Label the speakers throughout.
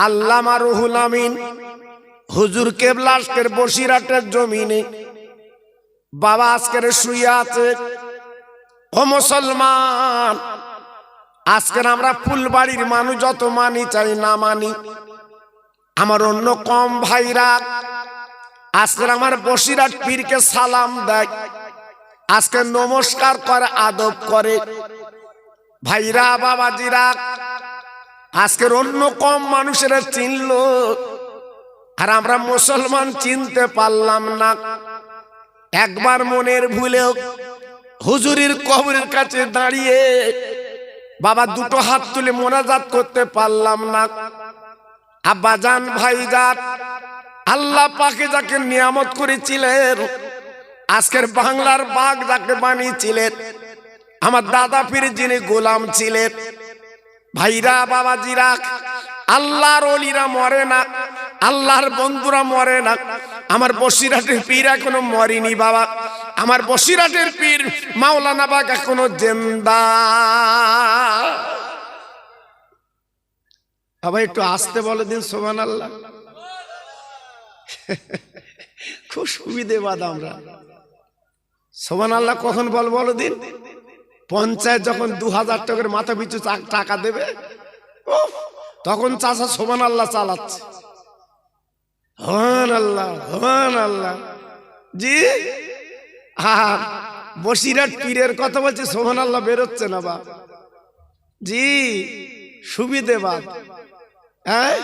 Speaker 1: আল্লামা রুহুল আমিন হুজুর কেবলা আজকের বসিরহাটের জমিনে বাবা আজকের শুয়ে আছে। ও মুসলমান, আজকের আমরা ফুলবাড়ির মানুষ যত মানি চাই না মানি, আমার অন্য কম ভাইরা আজকের আমার বসিরহাট পীরকে সালাম দেয়, আজকে নমস্কার করে, আদব করে। ভাইরা বাবাজিরা আজকের অন্য কম মানুষেরা চিনল, আর আমরা মুসলমান চিনতে পারলাম না। একবার মনের ভুলেও হুজুরের কবরের কাছে দাঁড়িয়ে বাবা দুটো হাত তুলে মোনাজাত করতে পারলাম না। আব্বাজান ভাইজান, আল্লাহ পাকে যাকে নিয়ামত করেছিলেন, আজকের বাংলার বাঘ যাকে বানিয়েছিলেন, আমার দাদা পীর যিনি গোলাম ছিলেন। ভাইরা বাবাজিরা, আল্লাহর ওলিরা মরে না, আল্লাহর বন্ধুরা মরে না। আমার বসিরহাটের পীর এখনো মরেনি বাবা, আমার বসিরহাটের পীর মাওলানা বাগ এখনো জিন্দা। আবার একটু আসতে বলে দিন সুবহানাল্লাহ। খুব সুবিধেবাদ আমরা। সুবহানাল্লাহ কখন বলো দিন? পঞ্চায়েত যখন 2000 টাকার মাথা পিছু টাকা দেবে, তখন চাচা সুবহানাল্লাহ চালাচ্ছে। সুবহানাল্লাহ সুবহানাল্লাহ জি। আর বসিরহাট পীরের কথা বলছে, সুবহানাল্লাহ বেরোচ্ছে না বা জি। সুবিধেবাদ। হ্যাঁ,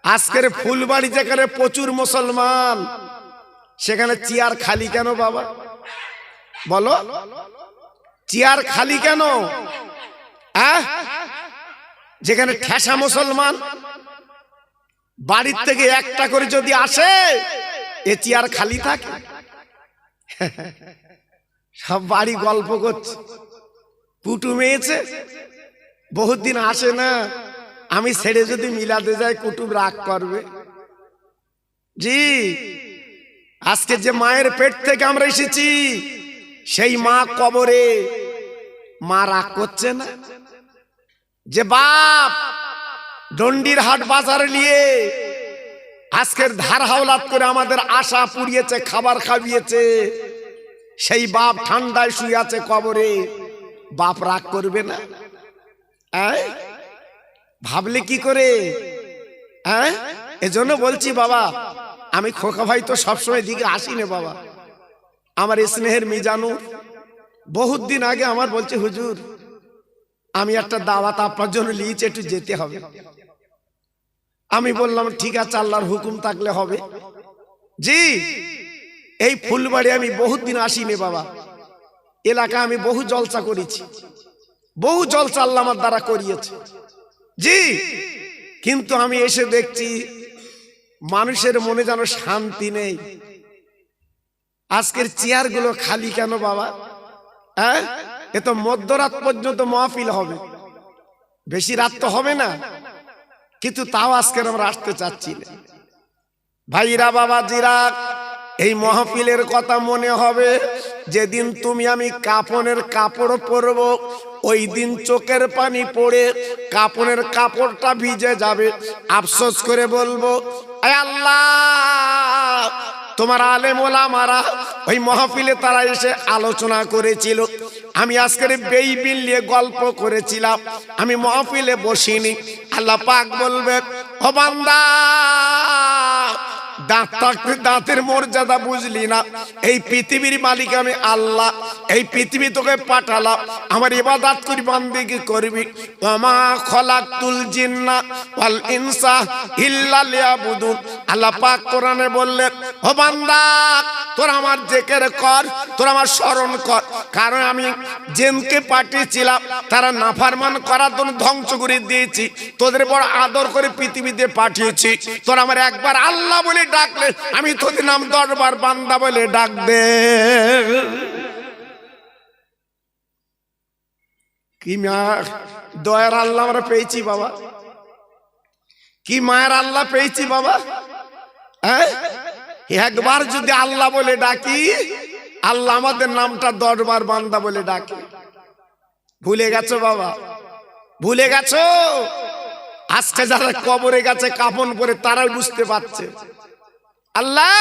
Speaker 1: আজকের ফুলবাড়ি যেখানে প্রচুর মুসলমান, সেখানে চেয়ার খালি কেন বাবা? বলো, চেয়ার খালি কেন? যেখানে ঠেসা মুসলমান, বাড়ির থেকে একটা করে যদি আসে, এ চেয়ার খালি থাকে? সব বাড়ি গল্প করছে, কুটুম এসেছে, বহুত দিন আসে না, আমি ছেড়ে যদি মিলাতে যাই কুটুম রাগ করবে। জি, আজকে যে মায়ের পেট থেকে আমরা এসেছি, সেই মা কবরে, মা রাগ করছে না? যে বাপ ডন্ডির হাট বাজারে নিয়ে আজকের ধার হাওলাত করে আমাদের আশা পুড়িয়েছে, খাবার খাইয়েছে, সেই বাপ ঠান্ডায় শুয়ে আছে কবরে, বাপ রাগ করবে না? ভাবলে কি করে? এজন্য বলছি বাবা, আমি খোকা ভাই তো সবসময় দিকে আসি না বাবা। আমার স্নেহের মিজানু বহুত দিন আগে আমার বলছে, হুজুর আমি একটা দাওয়াত আপনার জন্য নিয়েছি, একটু যেতে হবে। আমি বললাম ঠিক আছে, আল্লাহর হুকুম থাকলে হবে। জি, এই ফুলবাড়ি আমি বহুত দিন আসিনি বাবা। এলাকা আমি বহু জলসা করেছি, বহু জলসা আল্লাহ আমার দ্বারা করিয়েছে। জি, কিন্তু আমি এসে দেখছি মানুষের মনে যেন শান্তি নেই। আজকের চেয়ার গুলো খালি কেন বাবা? এ তো মধ্যরাত পর্যন্ত মাহফিল হবে, বেশি রাত তো হবে না, কিন্তু তাও আজকের আমরা আসতে চাচ্ছি না। ভাইরা বাবাজিরা, এই মাহফিলের কথা মনে হবে যেদিন তুমি আমি কাফনের কাপড় পরব, ওই দিন চোখের পানি পড়ে কাফনের কাপড়টা ভিজে যাবে। আফসোস করে বলবো, আয় আল্লাহ, তোমার আলেম ওলামারা ওই মাহফিলে তারা এসে আলোচনা করেছিল, আমি আজকের বেইবিল নিয়ে গল্প করেছিলাম, আমি মাহফিলে বসিনি। আল্লাহ পাক বলবে, ও বান্দা, দাঁত থাকতে দাঁতের মর্যাদা বুঝলি না? এই পৃথিবীর মালিক আমি আল্লাহ, এই পৃথিবী তোকে পাঠালাম, আমার ইবাদত করি, বান্দেগি করবি। ওমা খলাকতুল জিন্না ওয়াল ইনসা ইল্লা লিয়াবুদুন। আল্লাহ পাক কোরআনে বললেন, ও বান্দা, তোর আমার জিকির কর, তোর আমার স্মরণ কর, কারণ আমি জিনকে পাঠিয়েছিলাম, তারা নাফরমান করার জন্য ধ্বংস করে দিয়েছি, তোদের বড় আদর করে পৃথিবীতে পাঠিয়েছি। তোর আমার একবার আল্লাহ বলে ডাকলে আমি তোদের নাম 10 বার বান্দা বলে ডাক দে। কি দয়ার আল্লাহ আমরা পেয়েছি বাবা, কি মায়ের আল্লাহ পেয়েছি বাবা। একবার যদি আল্লাহ বলে ডাকি, আল্লাহ আমাদের নামটা 10 বার বান্দা বলে ডাকে। ভুলে গেছো বাবা, ভুলে গেছো? আজকে যারা কবরে গেছে কাফন পরে তারাই বুঝতে পারছে, আল্লাহ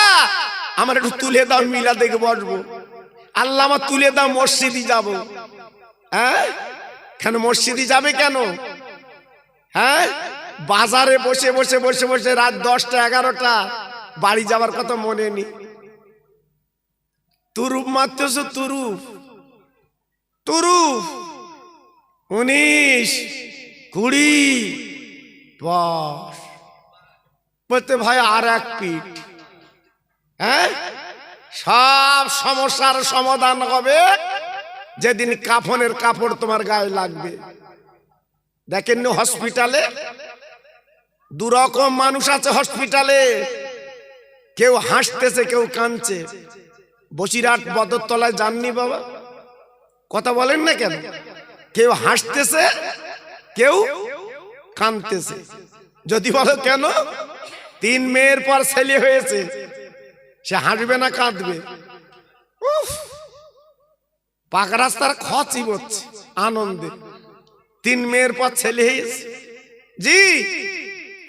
Speaker 1: আমার একটু তুলে দাও, মিলা দেখে বসবো। আল্লাহ আমার তুলে দাও, মসজিদে যাব। হ্যাঁ, কেন মসজিদে যাবে কেন? হ্যাঁ, বাজারে বসে বসে বসে বসে রাত 10টা 11টা বাড়ি যাবার কথা মনে নেই। তুরুপ মারতেছো, তুরুপ তুরুপ 19 20 বলতে ভাই আর এক পিঠ। হ্যাঁ, সব সমস্যার সমাধান হবে যেদিন কাফনের কাপড় তোমার গায়ে লাগবে। দেখেন হসপিটালে দুরকম মানুষ আছে। হসপিটালে কেউ হাসতেছে, কেউ কাঁদছে। বসিরহাট বদরতলায় যাননি বাবা? কথা বলেন না কেন? কেউ হাসতেছে, কেউ কাঁদতেছে। যদি বলো কেন? 3 মেয়ের পর ছেলে হয়েছে, সে হাসবে না কাঁদবে? পাকা রাস্তার খচি বলছে আনন্দে। 3 মেয়ের পর ছেলে হয়েছে জি।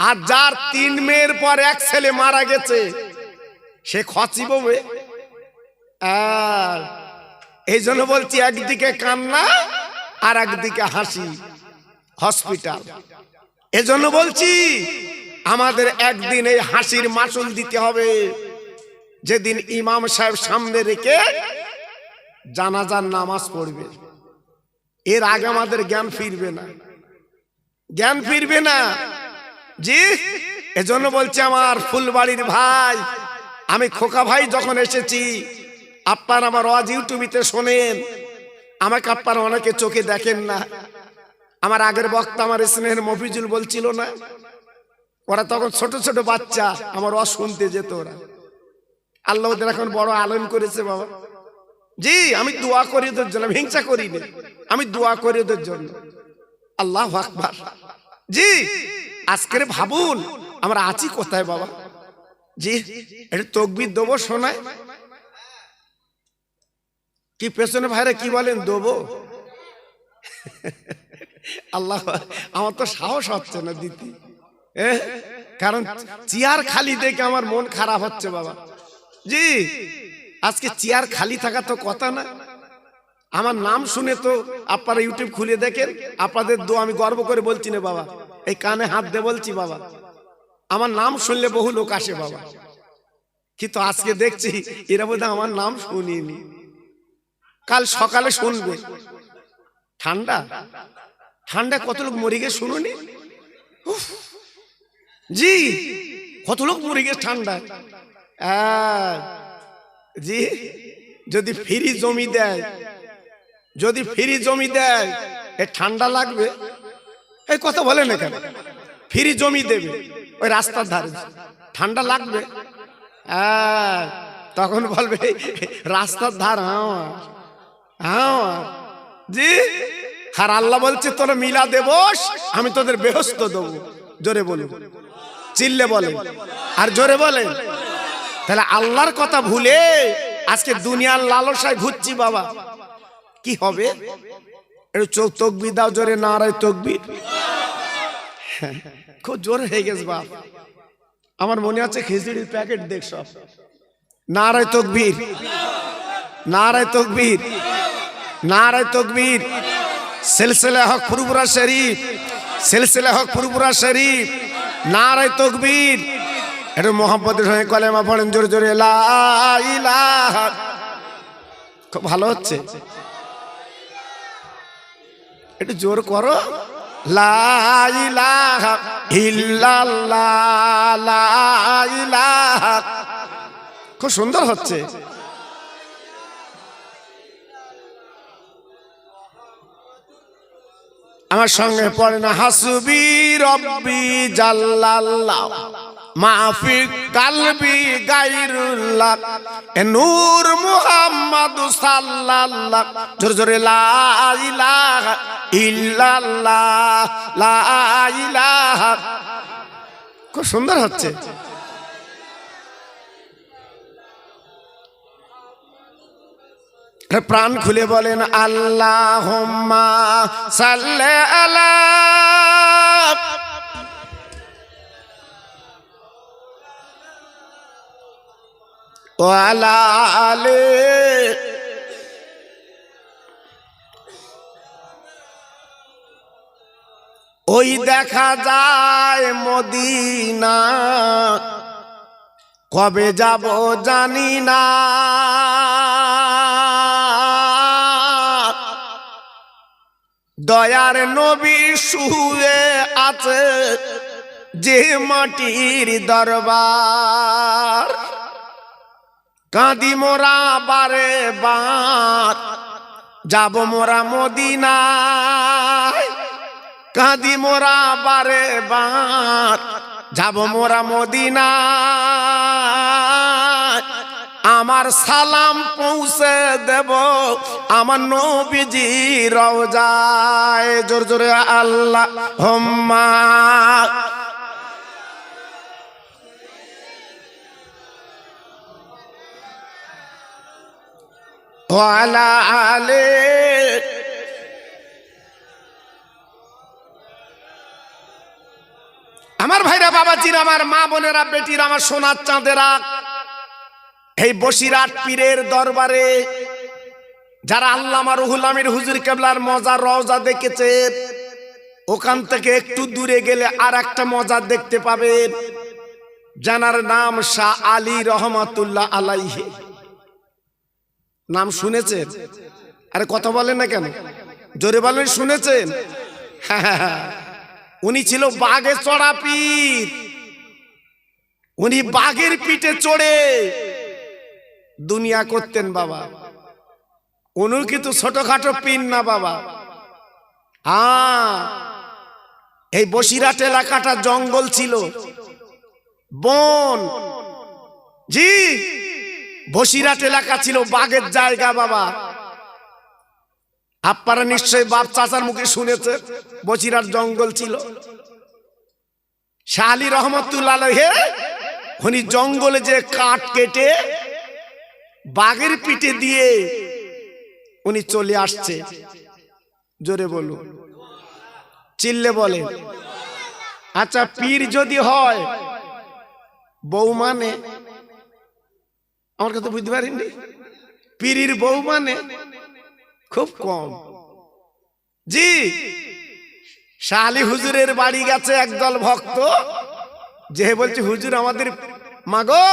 Speaker 1: আর যার 3 মেয়ের পর এক ছেলে মারা গেছে সে খচি ববে। আর এই জন্য বলছি একদিকে কান্না আর একদিকে হাসি। হসপিটাল এজন্য বলছি আমাদের একদিন এই হাসির মাসুল দিতে হবে, যেদিন ইমাম সাহেব সামনে রেখে জানাজার নামাজ পড়বে। এর আগে আমাদের জ্ঞান ফিরবে না, জ্ঞান ফিরবে না জি। এজন্য বলছি আমার ফুলবাড়ির ভাই, আমি খোকা ভাই যখন এসেছি, আপনার আমার ওয়াজ ইউটিউবিতে শোনেন, আমাকে আপনারা অনেকে চোখে দেখেন না। আমার আগের বক্তা আমার স্নেহের মফিজুল বলছিল না, ওরা তখন ছোট ছোট বাচ্চা, আমার ওয়াজ শুনতে যেত ওরা। আল্লাহ ওদের এখন বড় আলেম করেছে বাবা জি। আমি দোয়া করি ওদের জন্য, হিংসা করি না, আমি দোয়া করি ওদের জন্য। আল্লাহু আকবার জি। আজকের ভাবুন আমরা আছি কোথায় বাবা জি। এটা তাকবীর দেবো শোনায় কি? পেছনে ভাইরা কি বলেন? দেবো? আল্লাহ, আমার তো সাহস হচ্ছে না দিতে, কারণ চেয়ার খালি দেখে আমার মন খারাপ হচ্ছে বাবা জি। আজকে চেয়ার খালি থাকা তো কথা না। আমার নাম শুনে তো আপনারা ইউটিউব খুলে দেখেন, আপনাদের দোয়া আমি গর্ব করে বলছি না বাবা, এই কানে হাত দিয়ে বলছি বাবা, আমার নাম শুনলে বহু লোক আসে বাবা। কিন্তু আজকে দেখছি এরা বোধহয় আমার নাম শুনিনি, কাল সকালে শুনবে। ঠান্ডা ঠান্ডা কত লোক মরে গেছে শুনুনি জি, কত লোক মরে গেছে ঠান্ডায় জি। যদি ফ্রি জমি দেয়, যদি ফ্রি জমি দেয়, এ ঠান্ডা লাগবে? এই কথা বলে না কেন? ফ্রি জমি দেবে ওই রাস্তার ধারে, ঠান্ডা লাগবে? তখন বলবে রাস্তার ধার আমার জি। আর আল্লাহ বলছে তোরা মিলা দেবস, আমি তোদের বেহস্ত দেবো। জোরে বলে, চিল্লে বলে, আর জোরে বলে। তাহলে আল্লাহর কথা ভুলে আজকে দুনিয়ার লালসায় ঘুরছি বাবা, কি হবে? একটু তাকবীর দাও জোরে, নারায়ে তাকবীর। খুব জোরে হয়ে গেছে বাপ, আমার মনে আছে খিচুড়ির প্যাকেট দেখ সব। নারায়ে তাকবীর, নারায়ে তাকবীর, নারায়ে তাকবীর। সিলসিলা হক ফুরফুরা শরীফ, সিলসিলা হক ফুরফুরা শরীফ, নারায়ে তাকবীর। একটু মোহাম্মদের সঙ্গে কলেমা পড়েন জোরে জোরে, লা ইলাহা। খুব ভালো হচ্ছে, একটু জোর করো, লা ইলাহা ইল্লাল্লাহ, লা ইলাহা। খুব সুন্দর হচ্ছে। আমার সঙ্গে পড়ে না, হাসবি রব্বি জাল্লাল্লাহ মাফি কালবি গায়রুল্লাহ, এ নূর মুহাম্মদ সাল্লাল্লাহ। জোরে জোরে, লা ইলাহা ইল্লাল্লাহ, লা ইলাহা। খুব সুন্দর হচ্ছে। প্রাণ খুলে বলেন আল্লাহুম্মা সাল্লি আলা ওয়ালা আলে ওই দেখা যায় মদিনা কবে যাব জানি না দয়ার নবী শুয়ে আছে যে মাটির দরবার কাঁদি মোরা বারে বার যাব মোরা মদিনায় কাঁদি মোরা বারে বার যাব মোরা মদিনায় আমার সালাম পৌঁছে দেব আমার নবীজি রওজায় জোর জোরে আল্লাহুম্মা ওয়ালা আলে আমার ভাইরা বাবাজিরা আমার মা বোনেরা বেটিরা আমার সোনার চাঁদেরা এই বসিরহাট পীরের দরবারে যারা আল্লামা রুহুল আমিন হুজুর কেবলার মজার রওজা দেখেছে ওখান থেকে একটু দূরে গেলে আর একটা মজা দেখতে পাবেন জানার নাম শাহ আলী রহমাতুল্লাহ আলাইহি নাম শুনেছেন আরে কথা বলেন না কেন জোরে বলেন শুনেছেন উনি ছিল বাঘে চড়া পীর উনি বাঘের পিঠে চড়ে দুনিয়া করতেন বাবা উনি কিন্তু ছোটখাটো পীর না বাবা এই বসিরহাট এলাকাটা জঙ্গল ছিল বন জি বসিরহাট এলাকা ছিল বাঘের জায়গা বাবা আপনারা নিশ্চয়ই বাপ চাচার মুখে শুনেছে বসিরহাট জঙ্গল ছিল শাহ আলী রহমাতুল্লাহ আলাইহি উনি জঙ্গলে যে কাঠ কেটে বাঘের পিঠে দিয়ে উনি চলে আসছে জোরে বলুন চিল্লে বলে আচ্ছা পীর যদি হয় বউ মানে আমার কথা বুঝতে পারেননি পীরের বউ মানে খুব কম জি শাহ আলী হুজুরের বাড়ি গেছে একদল ভক্ত যে বলছে হুজুর আমাদের মাগো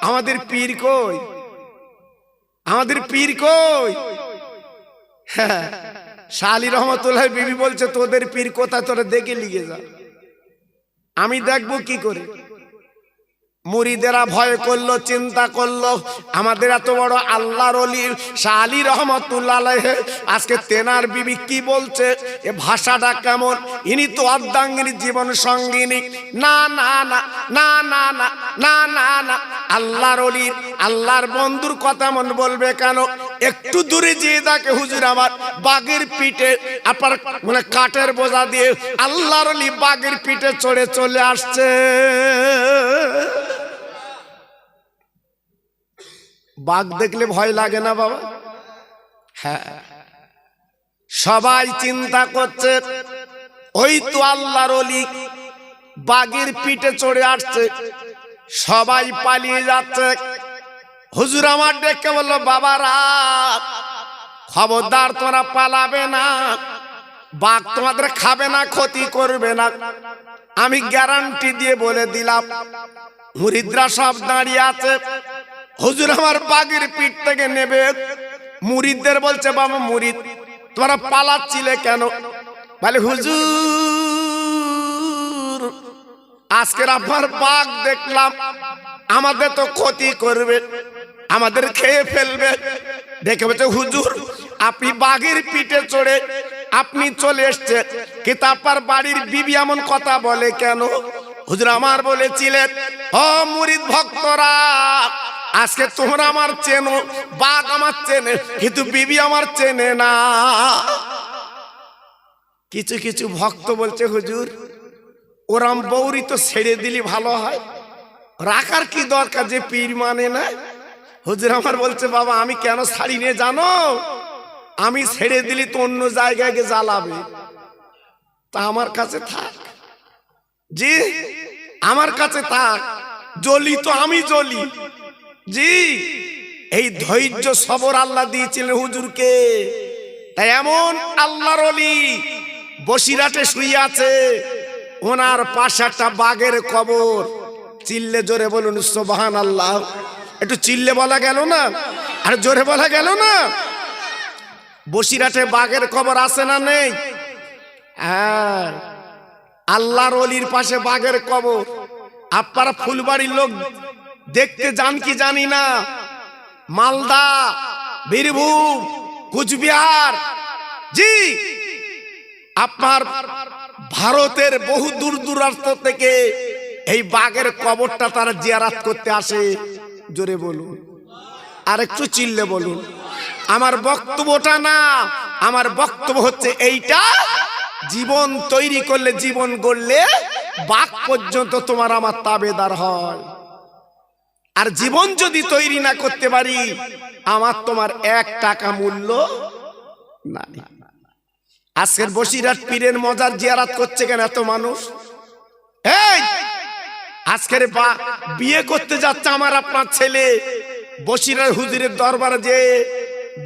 Speaker 1: আমাদের পীর কই আমাদের পীর কই হ্যাঁ শাহ আলী রহমাতুল্লাহ বিবি বলছে তোদের পীর কোথায় তোরা দেখে লিখে যা আমি দেখবো কি করে মুরিদেরা ভয় করলো চিন্তা করলো আমাদের এত বড় আল্লাহর ওলি শাহ আলী রহমাতুল্লাহ আলাইহি আজকে তেনার বিবি কি বলছে এ ভাষাটা কেমন ইনি তো অর্ধাঙ্গিনী জীবন সঙ্গিনী না না না না না না না না না আল্লাহর ওলি আল্লাহর বন্ধুর কথা মন বলবে কেন একটু দূরে যেয়ে দেখে হুজুর আমার বাঘের পিঠে আপনার মানে কাঠের বোঝা দিয়ে আল্লাহর ওলি বাঘের পিঠে চড়ে চলে আসছে বাঘ দেখলে ভয় লাগে না বাবা হ্যাঁ সবাই চিন্তা করছে ওই তো আল্লাহর ওলি বাঘের পিঠে চড়ে আসছে সবাই পালিয়ে যাচ্ছে হুজুর আমার ডেকে বললো বাবারা খবরদার তোমরা পালাবে না বাঘ তোমাদের খাবে না ক্ষতি করবে না আমি গ্যারান্টি দিয়ে বলে দিলাম মুরিদরা সব দাঁড়িয়ে আছে হুজুর আমার বাঘের পিঠ থেকে নেবে মুরিদদের বলছে বাবা মুরিদ তোমরা পালাচ্ছিলে কেন বলে হুজুর আজকের আপনার বাঘ দেখলাম আমাদের তো ক্ষতি করবে আমাদের খেয়ে ফেলবে দেখে বলছে হুজুর আপনি বাঘের পিঠে চড়ে আপনি চলে এসছে কিন্তু আপনার বাড়ির বিবি এমন কথা বলে কেন হুজুর আমার বলেছিলেন ও মুরিদ ভক্তরা আজকে তোমরা আমার চেনো বাঘ আমার চেনে কিন্তু বিবি আমার চেনে না কিছু কিছু ভক্ত বলছে হুজুর ওরাম বৌরি তো ছেড়ে দিলি ভালো হয় রাখার কি দরকার যে পীর মানে না হুজুর আমার বলছে বাবা আমি কেন ছাড়ি নিয়ে জানো আমি ছেড়ে দিলি তো অন্য জায়গায় গিয়ে জ্বালাবে তা আমার কাছে থাক জি আমার কাছে থাক জ্বলি তো আমি জ্বলি জি, এই ধৈর্য সবর আল্লাহ দিয়েছিলেন হুজুরকে। তাই এমন আল্লাহর ওলি বসিরহাটে শুয়ে আছে, ওনার পাশে একটা বাঘের কবর। চিল্লে জোরে বলুন সুবহানাল্লাহ। একটু চিল্লে বলা গেল না, আর জোরে বলা গেল না? বসিরহাটে বাঘের কবর আছে না নেই? হ্যাঁ, আল্লাহর ওলির পাশে বাঘের কবর। আপনারা ফুলবাড়ির লোক দেখতে যান কি জানি না, মালদা, বীরভূম, কুচবিহার, জি, আপনার ভারতের বহু দূর দূরান্ত থেকে এই বাঘের কবরটা তারা জিয়ারত করতে আসে। জোরে বলুন, আর একটু চিল্লে বলুন। আমার বক্তব্যটা না, আমার বক্তব্য হচ্ছে এইটা, জীবন তৈরি করলে, জীবন গড়লে বাঘ পর্যন্ত তোমার আমার তাবেদার হয়। আর জীবন যদি তৈরি না করতে পারি, আমার তোমার 1 টাকা মূল্য নাই। আজকের বসিরহাট পীরের মজার জিয়ারত করছে কেন এত মানুষ? এই আজকের বিয়ে করতে যাচ্ছে আমার আপনার ছেলে, বসিরহাট হুজুরের দরবারে যে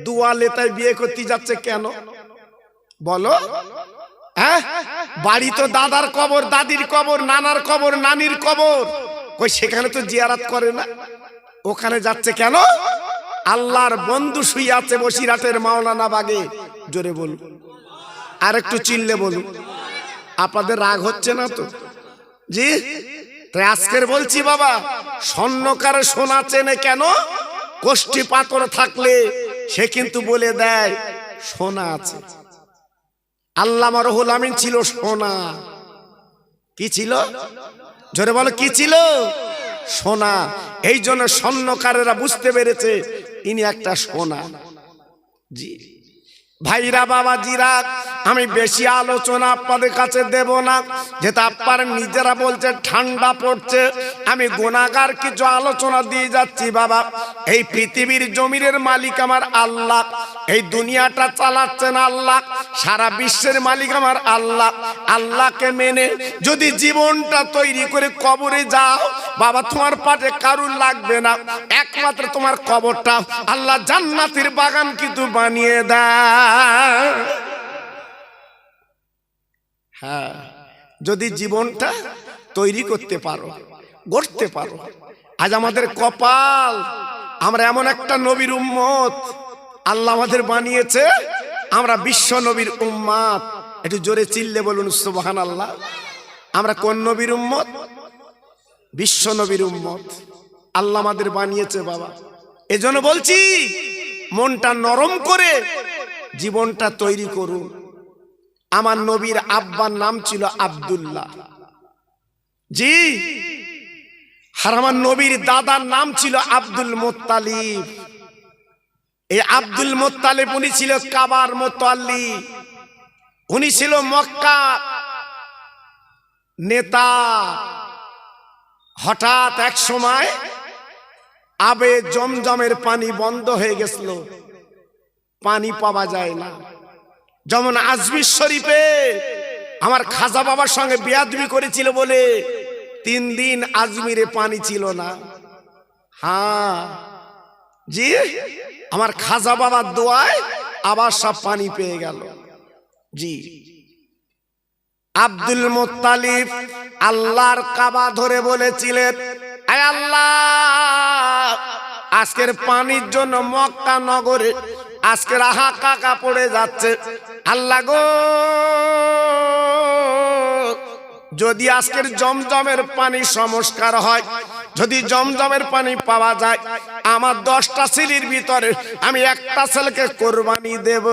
Speaker 1: দুয়া লেতায় বিয়ে করতে যাচ্ছে কেন বলো? হ্যাঁ, বাড়ি তো দাদার কবর, দাদির কবর, নানার কবর, নানির কবর, কই সেখানে তো জিয়ারত করে না, ওখানে যাচ্ছে কেন? আল্লাহর বন্ধু শুয়ে আছে বসিরহাটের মাওলানা বাগে। জোরে বলুন, আর একটু চিল্লে বলুন। আপনাদের রাগ হচ্ছে না তো? জি, তাই আজকের বলছি বাবা, স্বর্ণকারে সোনা চেনে কেন? কোষ্ঠী পাথর থাকলে সে কিন্তু বলে দেয় সোনা আছে। আল্লামা রুহুল আমিন ছিল সোনা। কি ছিল? জোরে বলো, কি ছিল? সোনা। এই জন্য স্বর্ণকারেরা বুঝতে পেরেছে ইনি একটা সোনা। জি ভাইরা, বাবাজিরা, আমি বেশি আলোচনা আপনাদের কাছে দেব না, যেটা আপনারা নিজেরা বলছে ঠান্ডা পড়ছে। আমি গুনাহগার কিছু আলোচনা দিয়ে যাচ্ছি। বাবা, এই পৃথিবীর জমিনের মালিক আমার আল্লাহ, এই দুনিয়াটা চালাচ্ছেন আল্লাহ, সারা বিশ্বের মালিক আমার আল্লাহ। আল্লাহকে মেনে যদি জীবনটা তৈরি করে কবরে যাও বাবা, তোমার পাটে কারুর লাগবে না, একমাত্র তোমার কবরটা আল্লাহ জান্নাতের বাগান কিন্তু বানিয়ে দেয়। হ্যাঁ, যদি জীবনটা তৈরি করতে পারো, গড়তে পারো। আজ আমাদের কপাল, আমরা এমন একটা নবীর উম্মত আল্লাহ আমাদের বানিয়েছে, আমরা বিশ্ব নবীর উম্মত। একটু জোরে চিল্লে বলুন সুবহানাল্লাহ। আমরা কোন নবীর উম্মত? বিশ্ব নবীর উম্মত আল্লাহ আমাদের বানিয়েছে বাবা। এজন্য বলছি, মনটা নরম করে জীবনটা তৈরি করুন। আমার নবীর আব্বার নাম ছিল আব্দুল্লাহ, জি, আর আমার নবীর দাদার নাম ছিল আব্দুল মুত্তালিব। এই আব্দুল মুত্তালিব উনি ছিল কাবার মুতাল্লি, উনি ছিল মক্কা নেতা। হঠাৎ এক সময় আবে জমজমের পানি বন্ধ হয়ে গেছিল, পানি পাওয়া যায় না। যেমন আজমির শরীফে আমার খাজা বাবার সঙ্গে বেয়াদবি করেছিল বলে 3 দিন আজমিরে পানি ছিল না। হ্যাঁ জি, আমার খাজা বাবার দোয়ায় আবার সব পানি পেয়ে গেল। জি, আব্দুল মুত্তালিব আল্লাহর কাবা ধরে বলেছিলেন, আয় আল্লাহ, আজকের পানির জন্য মক্কা নগরে আজকের হাহাকার পড়ে যাচ্ছে। আল্লাহ গো, যদি আজকের জমজমের পানি সংস্কার হয়, যদি জমজমের পানি পাওয়া যায়, আমার 10টা ছেলের ভিতরে আমি একটা ছেলেকে কোরবানি দেব।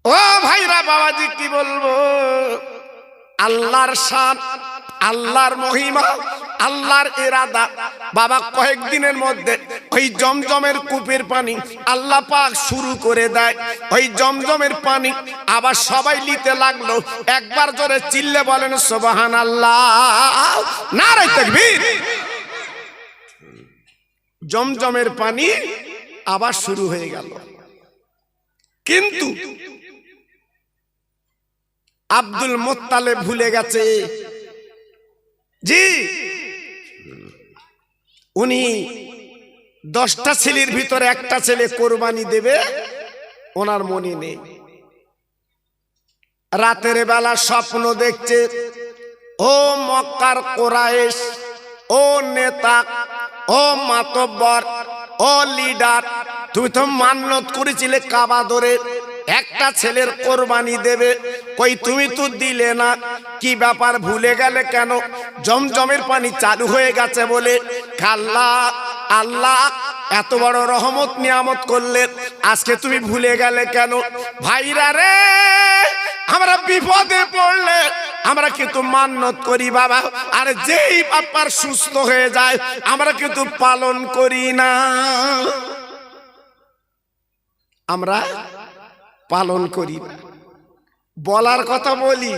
Speaker 1: ও ভাইরা, বাবাজি, কি বলবো? আল্লাহর শান, আল্লাহর মহিমা, আল্লাহর ইরাদা। বাবা, কয়েকদিনের মধ্যে ওই জমজমের কূপের পানি আল্লাহ পাক শুরু করে দেয়। ওই জমজমের পানি আবার সবাই নিতে লাগলো। একবার জোরে চিল্লে বলেন সুবহানাল্লাহ, নারে তাকবীর। জমজমের পানি আবার শুরু হয়ে গেল, কিন্তু আব্দুল মুত্তালিব ভুলে গেছে। জি, উনি 10টা ছেলের ভিতরে একটা ছেলে কোরবানি দেবে, ওনার মনে নেই। রাতের বেলা স্বপ্ন দেখছে, ও মক্কার কোরাইশ, ও নেতা, ও মাতব্বর, ও লিডার, তুমি তো মান্যত করেছিলে কাবা ধরে একটা ছেলের কোরবানি দেবে, কই তুমি তো দিলে না, কি ব্যাপার ভুলে গেলে কেন? জমজমের পানি চালু হয়ে গেছে বলে। আল্লাহ আল্লাহ এত বড় রহমত নিয়ামত করলে, আজকে তুমি ভুলে গেলে কেন? ভাইরা রে, আমরা বিপদে পড়লে আমরা কিন্তু মান্যত করি বাবা, আর যেই বাপার সুস্থ হয়ে যায় আমরা কিন্তু পালন করি না, আমরা পালন করি না। বলার কথা বলি,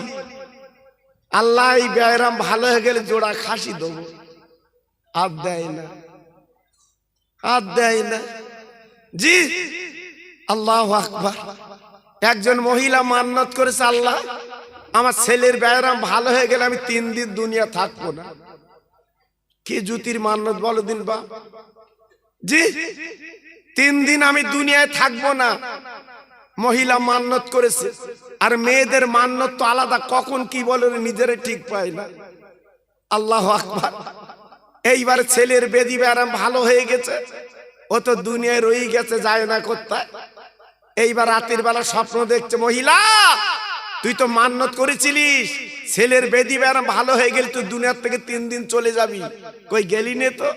Speaker 1: আল্লাহ এই ব্যায়াম ভালো হয়ে গেলে জোড়া খাসি দেবো, আর দেয় না, আর দেয় না। জি, আল্লাহু আকবার। একজন মহিলা মান্যত করেছে, আল্লাহ আমার ছেলের ব্যায়াম ভালো হয়ে গেলে আমি 3 দিন দুনিয়া থাকবো না। কি জুতির মান্যত বলো দিন বা? জি, 3 দিন আমি দুনিয়ায় থাকবো না, মহিলা মান্যত করেছে। আর মেয়েদের মান্যত তো আলাদা, কখন কি বলে নিজেরা ঠিক পায় না। আল্লাহু আকবার। এইবার ছেলের বেদি ব্যায়াম ভালো হয়ে গেছে, ও তো দুনিয়ায় রয়ে গেছে, যায় না কোথায়। এইবার রাতের বেলা স্বপ্ন দেখছে, মহিলা তুই তো মান্যত করেছিলিস ছেলের বেদি ব্যায়াম ভালো হয়ে গেল তুই দুনিয়ার থেকে 3 দিন চলে যাবি, কই গেলি নে তো?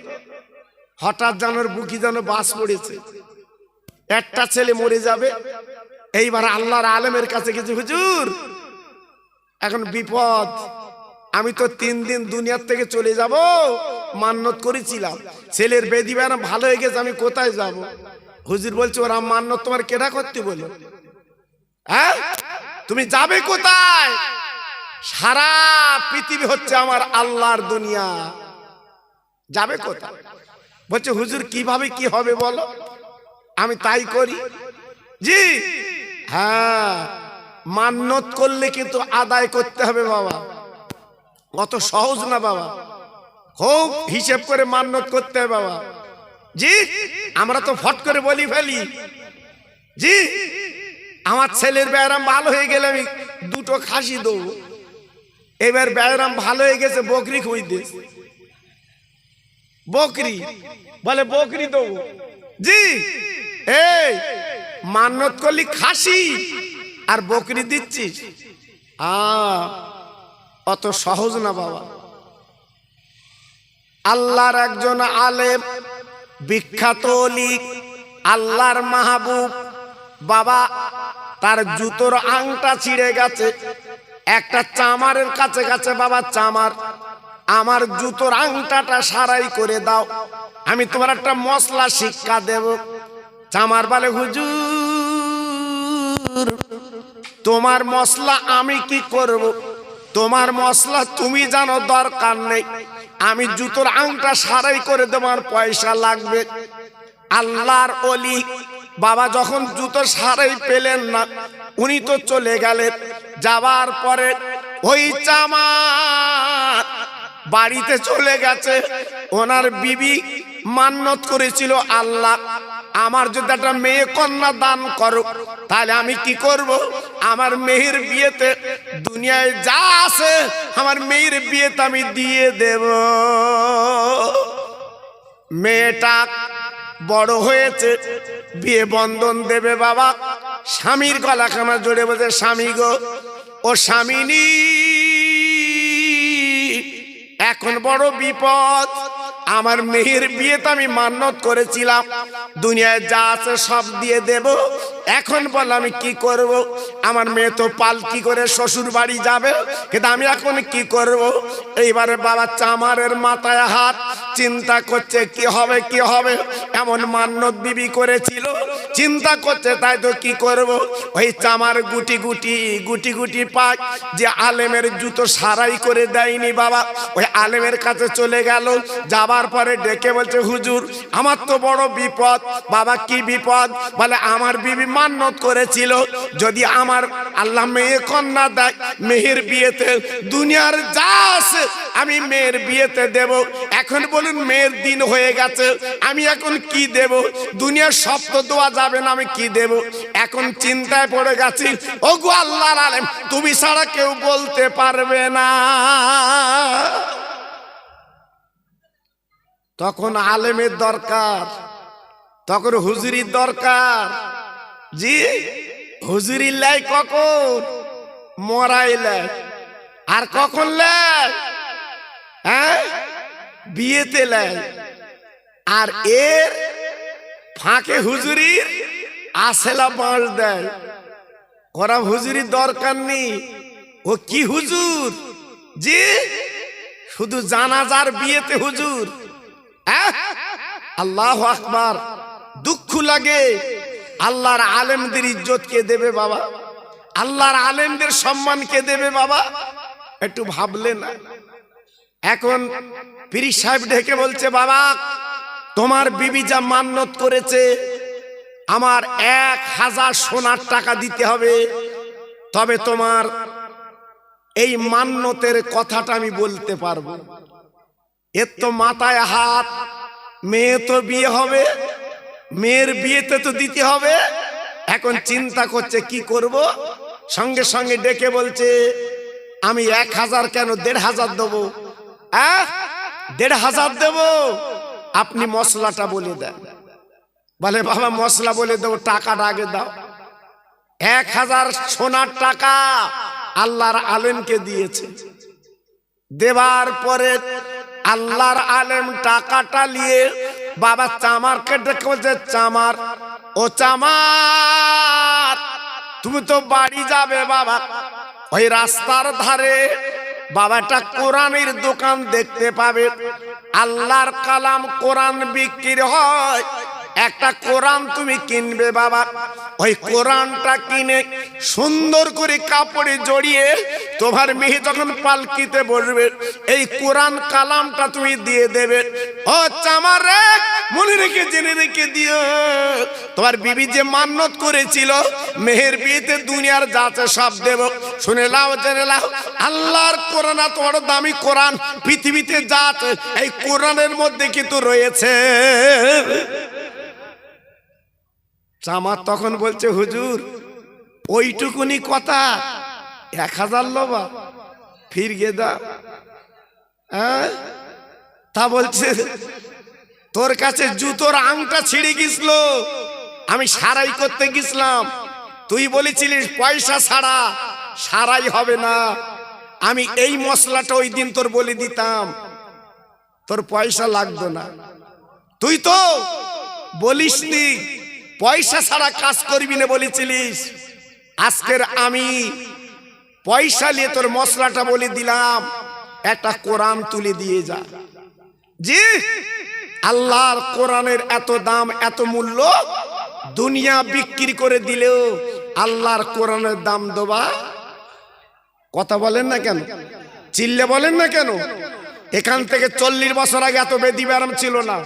Speaker 1: হঠাৎ জানোর বুকি যেন বাস পড়েছে, একটা ছেলে মরে যাবে। এইবার আল্লাহর আলেমের কাছে গেছে, হুজুর এখন বিপদ, আমি তো 3 দিন দুনিয়ার থেকে চলে যাব, মান্যত করেছিলাম ছেলের বেদি ব্যায়াম ভালো হয়ে গেছে, আমি কোথায় যাব? হুজুর বলছে, ওরা মান্যত তোমার কেডা করতে বলো? হ্যাঁ, তুমি যাবে কোথায়? সারা পৃথিবী হচ্ছে আমার আল্লাহর দুনিয়া, যাবে কোথায়? বলছে, হুজুর কিভাবে কি হবে বলো, আমি তাই করি। জি হ্যাঁ, মান্যত করলে কিন্তু আদায় করতে হবে বাবা, অত সহজ না বাবা, খুব হিসেব করে মান্যত করতে হবে বাবা। জি, আমরা তো ফট করে বলি ফেলি, জি আমার ছেলের ব্যায়াম ভালো হয়ে গেলে আমি 2টো খাসি দেবো। এবার ব্যায়াম ভালো হয়ে গেছে, বকরি খুঁজতে, বকরি বলে বকরি দেবো। জি, এই মান্যত করলি খাসি আর বকরি দিচ্ছিস, অত সহজ না বাবা। আল্লাহর একজন আলেম, বিখ্যাত ওলি, আল্লাহর মাহবুব বাবা, তার জুতোর আংটা ছিঁড়ে গেছে, একটা চামারের কাছে কাছে, বাবা চামার আমার জুতোর আংটাটা সারাই করে দাও, আমি তোমার একটা মশলা শিক্ষা দেব। চামার বলে, হুজুর তোমার মশলা আমি কি করব? তোমার মশলা তুমি জানো, দরকার নেই, আমি জুতোর আংটা সারাই করে দেবার পয়সা লাগবে। আল্লাহর ওলি বাবা যখন জুতো সারাই পেলেন না, উনি তো চলে গেলেন। যাবার পরে ওই চামার বাড়িতে চলে গেছে, ওনার বিবি মান্যত করেছিল, আল্লাহ আমার যদি একটা মেয়ে কন্যা দান করো, তাহলে আমি কি করব? আমার মেয়ের বিয়েতে দুনিয়ায় যা আছে আমার মেয়ের বিয়েতে আমি দিয়ে দেব। মেয়েটা বড় হয়েছে, বিয়ে বন্ধন দেবে বাবা, স্বামীর গলা খানা জড়ে বলছে, স্বামী গো, ও স্বামিনী এখন বড় বিপদ, আমার মেয়ের বিয়েতে আমি মান্যত করেছিলাম দুনিয়ায় যা আছে সব দিয়ে দেব, এখন বল আমি কি করব? আমার মেয়ে তো পালকি করে শ্বশুর বাড়ি যাবে, কিন্তু আমি এখন কি করব? এইবারে বাবা চামারের মাথায় হাত, চিন্তা করছে কি হবে কি হবে, এমন মান্যত বিবি করেছিল, চিন্তা করছে তাই তো কি করব। ওই চামার গুটি গুটি গুটি গুটি পায়, যে আলেমের জুতো সারাই করে দেয়নি বাবা, ওই আলেমের কাছে চলে গেল। যাবার পরে ডেকে বলছে, হুজুর আমার তো বড় বিপদ। বাবা কি বিপদ? বলে আমার বিবি মান্যত করেছিল যদি আমার আল্লাহ মেয়ে কন্যা দেয়, মেয়ের বিয়েতে দুনিয়ার যা আছে আমি মেয়ের বিয়েতে দেব, এখন বলুন মেয়ের দিন হয়ে গেছে, আমি এখন কি দেব? দুনিয়ার সব তো দেওয়া যাবে না, আমি কি দেব? এখন চিন্তায় পড়ে গেছি। ওগো আল্লাহর আলেম, তুমি ছাড়া কেউ বলতে পারবে না। তখন আলেমের দরকার, তখন হুজুরির দরকার। জি, হুজুরি লাই কখন? মরাই লাই। আর কখন লাই? হ্যাঁ, বিয়েতে লাই। আর এর ফাঁকে হুজুরির আসেলা বাঁশ দেয়। ওরা হুজুরির দরকার নেই। ও কি হুজুর? জি, শুধু জানাজার বিয়েতে হুজুর। আল্লাহু আকবার। দুঃখ লাগে। আল্লাহর আলেমদের ইজ্জত কে দেবে বাবা? আল্লাহর আলেমদের সম্মান কে দেবে বাবা? একটু ভাবলে না? এখন পীর সাহেব ডেকে বলছে, বাবা তোমার বিবি যা মান্নত করেছে, আমার 1000 সোনার টাকা দিতে হবে, তবে তোমার এই মান্নতের কথাটা আমি বলতে পারবো। এর তো মাথায় হাত। মেয়ে তো বিয়ে হবে, মেয়ের বিয়েতে তো দিতে হবে। এখন চিন্তা করছে কি করব। সঙ্গে সঙ্গে ডেকে বলছে, আমি 1000 কেন 1500 দেবো। 1500 দেবো, আপনি মশলাটা বলে দেন। বলে বাবা মশলা বলে দেবো, টাকাটা আগে দাও। 1000 সোনার টাকা আল্লাহর আলেমকে দিয়েছে। দেবার পরে আল্লাহর আলেম টাকাটা নিয়ে বাবা চামারকে ডেকে বলছে, চামার, ও চামার, তুমি তো বাড়ি যাবে বাবা, ওই রাস্তার ধারে বাবা একটা কোরআনের দোকান দেখতে পাবে। আল্লাহর কালাম কোরআন বিক্রি হয়, একটা কোরআন তুমি কিনবে বাবা। ওই কোরআনটা কিনে সুন্দর করে কাপড়ে জড়িয়ে তোমার মেয়ে যখন পালকিতে বসবে, এই কোরআন কালামটা তুমি দিয়ে দেবে। ও চামার রে, মনে রেখে জেনে রেখে দিও, তোমার বিবি যে মান্নত করেছিল মেহের বিয়েতে দুনিয়ার যাতে সব দেব। শুনে লাও, জেনে লাও, আল্লাহর কোরআন এত বড় দামি কোরআন, পৃথিবীতে যাতে এই কোরআনের মধ্যে কিন্তু রয়েছে। চামার তখন বলছে, হুজুর ওইটুকুনি কথা, 1000 লোবা ফির গেদা। তা বলছে, তোর কাছে জুতোর আংটা ছিঁড়ে গেছিল, আমি সারাই করতে গেছিলাম, তুই বলেছিলিস পয়সা ছাড়া সারাই হবে না। আমি এই মশলাটা ওই দিন তোর বলে দিতাম, তোর পয়সা লাগতো না। তুই তো বলিসনি পয়সা ছাড়া কাজ করবি না, বলেছিলিস। আজকের আমি পয়সা নিয়ে তোর মশলাটা বলে দিলাম, একটা কোরআন তুলে দিয়ে যা। জি, আল্লাহর কোরআনের এত দাম, এত মূল্য, দুনিয়া বিক্রি করে দিলেও আল্লাহর কোরআনের দাম দেবা। কথা বলেন না কেন? চিল্লে বলেন না কেন? এখান থেকে 40 বছর আগে এত বেদি ব্যারাম ছিল না,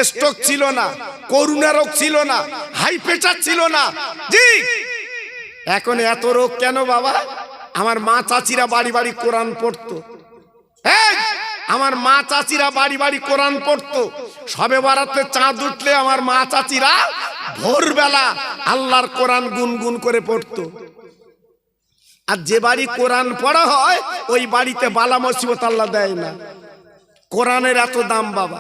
Speaker 1: স্ট্রোক ছিল না, করোনা রোগ ছিল না, হাই প্রেশার ছিল না। জি, এখন এত রোগ কেন বাবা? আমার মা চাচিরা বাড়ি বাড়ি কোরআন পড়তো। আমার মা চাচিরা বাড়ি বাড়ি কোরআন পড়তো। সবে বারাতে চাঁদ উঠলে আমার মা চাচিরা ভোরবেলা আল্লাহর কোরআন গুনগুন করে পড়তো। আর যে বাড়ি কোরআন পড়া হয় ওই বাড়িতে বালা মুসিবত আল্লাহ দেয় না। কোরআনের এত দাম বাবা।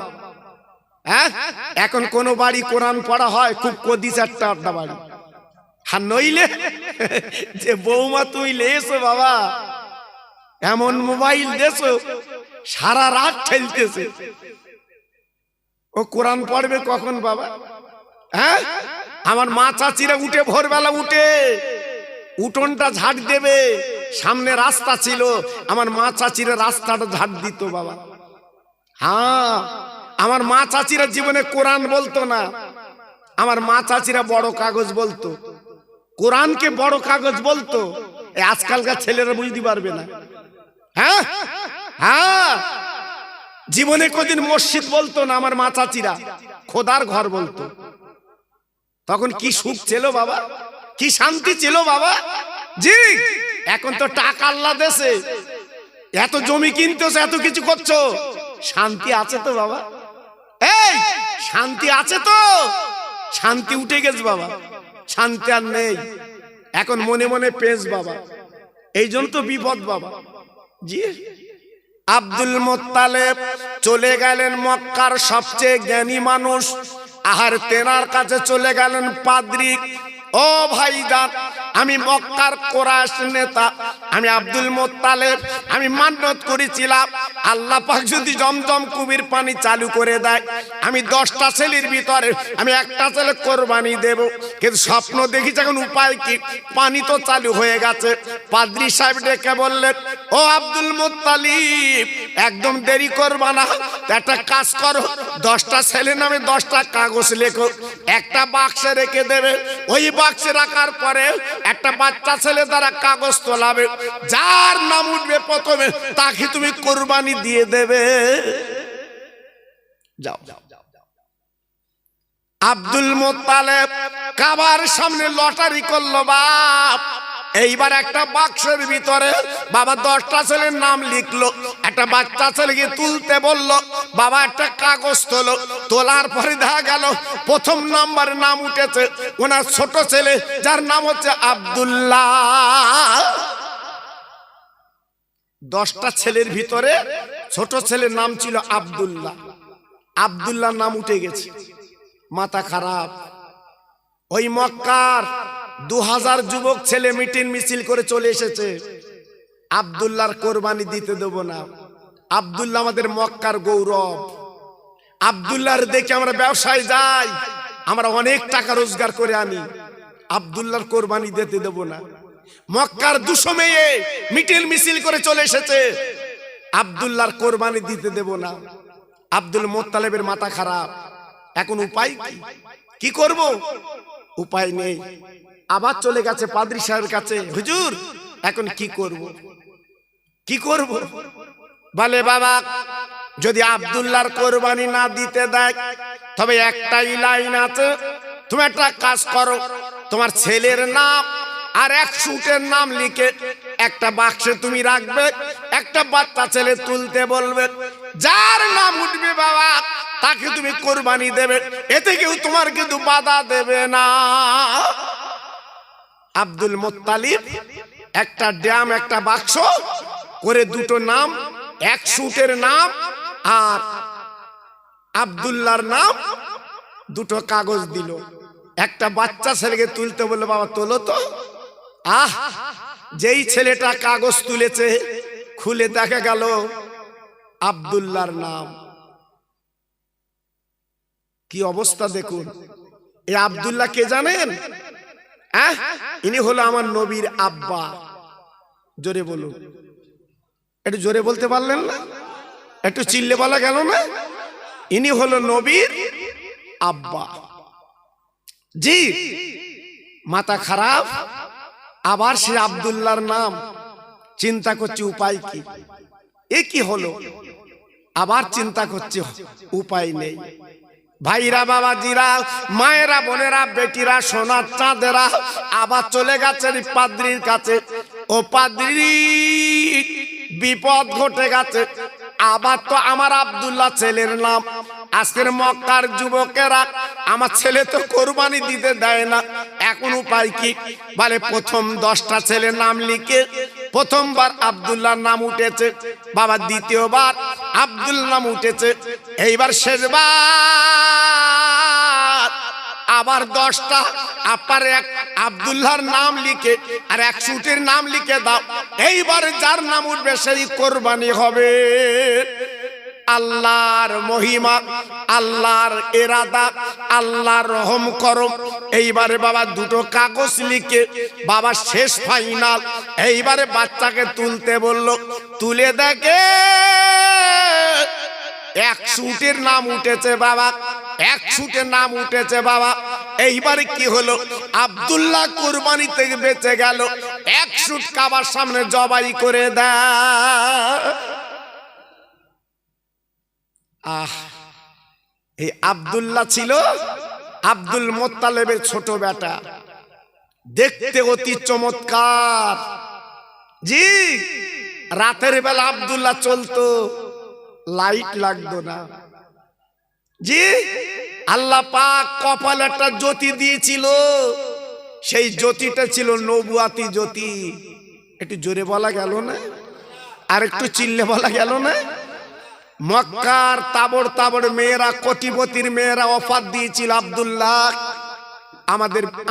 Speaker 1: এখন কোন বাড়ি কোরআন পড়া হয় খুব কদিস একটা আড্ডা বাড়ি। আর নইলে যে বৌমা তুই লেছো বাবা, এমন মোবাইল দেছো সারা রাত ঠেলতেছে। ও কোরআন পড়বে কখন বাবা? আমার মা চাচিরা উঠে ভোরবেলা উঠে উঠোনটা ঝাড় দেবে, সামনে রাস্তা ছিল, আমার মা চাচিরা রাস্তাটা ঝাড় দিত বাবা। হ্যাঁ, আমার মা চাচিরা জীবনে কোরআন বলতো না, আমার মা চাচিরা বড় কাগজ বলতো। কোরআনকে বড় কাগজ বলতো। আজকালকার ছেলেরা বুঝতে পারবে না। হ্যাঁ হ্যাঁ, জীবনে কোনদিন মসজিদ বলতো না আমার মা চাচিরা, খোদার ঘর বলতো। তখন কি সুখ ছিল বাবা, কি শান্তি ছিল বাবা। জি, এখন তো টাকা আল্লাহ দেশে, এত জমি কিনতেছো, এত কিছু করছো, শান্তি আছে তো বাবা? এই শান্তি আছে তো? শান্তি উঠে গেছে বাবা, শান্তি আর নেই। এখন মনে মনে পেঁচ বাবা, এই জন্য তো বিপদ বাবা। জি, আব্দুল মুত্তালিব চলে গেলেন মক্কার সবচেয়ে জ্ঞানী মানুষ, আর তেনার কাছে চলে গেলেন পাদ্রী। ও ভাইজান, আমি মক্কার কোরাইশ নেতা, আমি আব্দুল মুত্তালিব, আমি মান্নত করেছিলাম আল্লাহ পাক যদি জমজম কুবির পানি চালু করে দেয়, আমি 10টা ছেলের ভিতরে আমি একটা ছেলে কোরবানি দেব। কিন্তু স্বপ্ন দেখিছে, এখন উপায় কি? পানি তো চালু হয়ে গেছে। পাদ্রী সাহেব ডেকে বললেন, ও আব্দুল মুত্তালিব, একদম দেরি করবা না, একটা কাজ করো, 10টা ছেলে নামে 10টা কাগজ লেখো, একটা বাক্সে রেখে দেবে। ওই বাক্সে রাখার পরে একটা বাচ্চা ছেলে দ্বারা কাগজ তোলাবে, যার নাম উঠবে প্রথমে তাকে তুমি কোরবানি দিয়ে দেবে। যাও। আব্দুল মুত্তালিব কাবার সামনে লটারি করলো বাপ। এইবার একটা বাক্সের ভিতরে বাবা 10টা ছেলের নাম লিখলো, একটা বাচ্চা ছেলেকে তুলতে বললো, বাবা একটা কাগজ তোলো। তোলার পরে দেখা গেল প্রথম নাম্বার নাম উঠেছে ওনার ছোট ছেলে, যার নাম হচ্ছে আব্দুল্লাহ। 10টা ছেলের ভিতরে ছোট ছেলের নাম ছিল আব্দুল্লাহ। আব্দুল্লাহ নাম উঠে গেছে, মাথা খারাপ। ওই মক্কার 2000 যুবক ছেলে মিটিং মিছিল করে চলে এসেছে, আব্দুল্লাহর কোরবানি দিতে দেব না। আব্দুল্লাহ আমাদের মক্কার গৌরব, আব্দুল্লাহর দেখে আমরা ব্যবসায় যাই, আমরা অনেক টাকা রোজগার করে আনি, আব্দুল্লাহর কোরবানি দিতে দেব না। মক্কার 200 মেয়ে মিটিং মিছিল করে চলে এসেছে, আব্দুল্লাহর কোরবানি দিতে দেব না। আব্দুল মুত্তালিবের মাথা খারাপ, এখন উপায় কি করব? উপায় নেই। আবার চলে গেছে পাদ্রী সাহেবের কাছে, হুজুর এখন কি করব? কি করব? বলে বাবা, যদি আব্দুল্লাহর কোরবানি না দিতে দেয় তবে একটাই লাইন আছে, তুমি একটা কাজ করো, তোমার ছেলের নাম আর 100 উটের নাম লিখে একটা বাক্সে তুমি রাখবে, একটা বাচ্চা ছেলে তুলতে বলবে, যার নাম উঠবে বাবা তাকে তুমি কোরবানি দেবে, এতে কেউ তোমার কিন্তু বাধা দেবে না। আব্দুল মুত্তালিব একটা ড্যাম, একটা বাক্স করে 2টো নাম, 100 উটের নাম আর আব্দুল্লাহর নাম, 2টো কাগজ দিল। একটা বাচ্চা ছেলেকে তুলতে বললো, বাবা তোলো তো। যেই ছেলেটা কাগজ তুলেছে খুলে দেখা গেল আব্দুল্লাহর নাম। কি অবস্থা দেখুন। এই আব্দুল্লাহ কে জানেন? ইনি হলো আমার নবীর আব্বা। জোরে বলুন, একটু জোরে বলতে পারলেন না? একটু চিল্লে বলা গেল না? ইনি হলো নবীর আব্বা। জি, মাথা খারাপ। আবার সে আব্দুল্লাহর নাম চিন্তা করছে, উপায় কি? এ কি হলো? আবার চিন্তা করছে, উপায় নেই। ভাইরা, বাবাজিরা, মায়েরা, বোনেরা, বেটিরা, সোনার চাঁদেরা আবার চলে গেছেন পাদ্রীর কাছে। ও পাদ্রী, বিপদ ঘটে গেছে। আবার তো আমার আব্দুল্লাহ ছেলের নাম, আজকের মক্কার যুবকেরা আমার ছেলে তো কোরবানি দিতে দেয় না, এখন উপায় কি? বলে প্রথম 10টা ছেলের নাম লিখে প্রথমবার আব্দুল্লাহর নাম উঠেছে বাবা, দ্বিতীয়বার আব্দুল্লাহ নাম উঠেছে, এইবার শেষবার আবার 10টা আপার আব্দুল্লাহর নাম লিখে আর 100 উটের নাম লিখে দাও, এইবার যার নাম উঠবে সেই কোরবানি হবে। আল্লাহর মহিমা, আল্লাহর ইরাদা, আল্লাহর রহম করম। এইবারে বাবা 2টো কাগজ লিখে বাবা শেষ ফাইনাল, এইবারে বাচ্চাকে তুলতে বলল, তুলে দেখে 100 উটের নাম উঠেছে বাবা, 100 উটের নাম উঠেছে বাবা। এইবারে কি হলো? আব্দুল্লাহ কুরবানি থেকে বেঁচে গেল, 100 উট কাবার সামনে জবাই করে দেয়। এই আব্দুল্লাহ ছিল আব্দুল মুত্তালিবের ছোট বেটা, দেখতে অতি চমৎকার। জি, রাতের বেলা আব্দুল্লাহ চলতো, লাইট লাগতো না। জি, আল্লাহ পাক কপালে একটা জ্যোতি দিয়েছিল, সেই জ্যোতিটা ছিল নবুয়াতি জ্যোতি। একটু জোরে বলা গেল না? আর একটু চিল্লে বলা গেল না? মক্কার তাবড় তাবড় মেয়েরা, কোটিপতির মেয়েরা অফার দিয়েছিল, আব্দুল্লাহ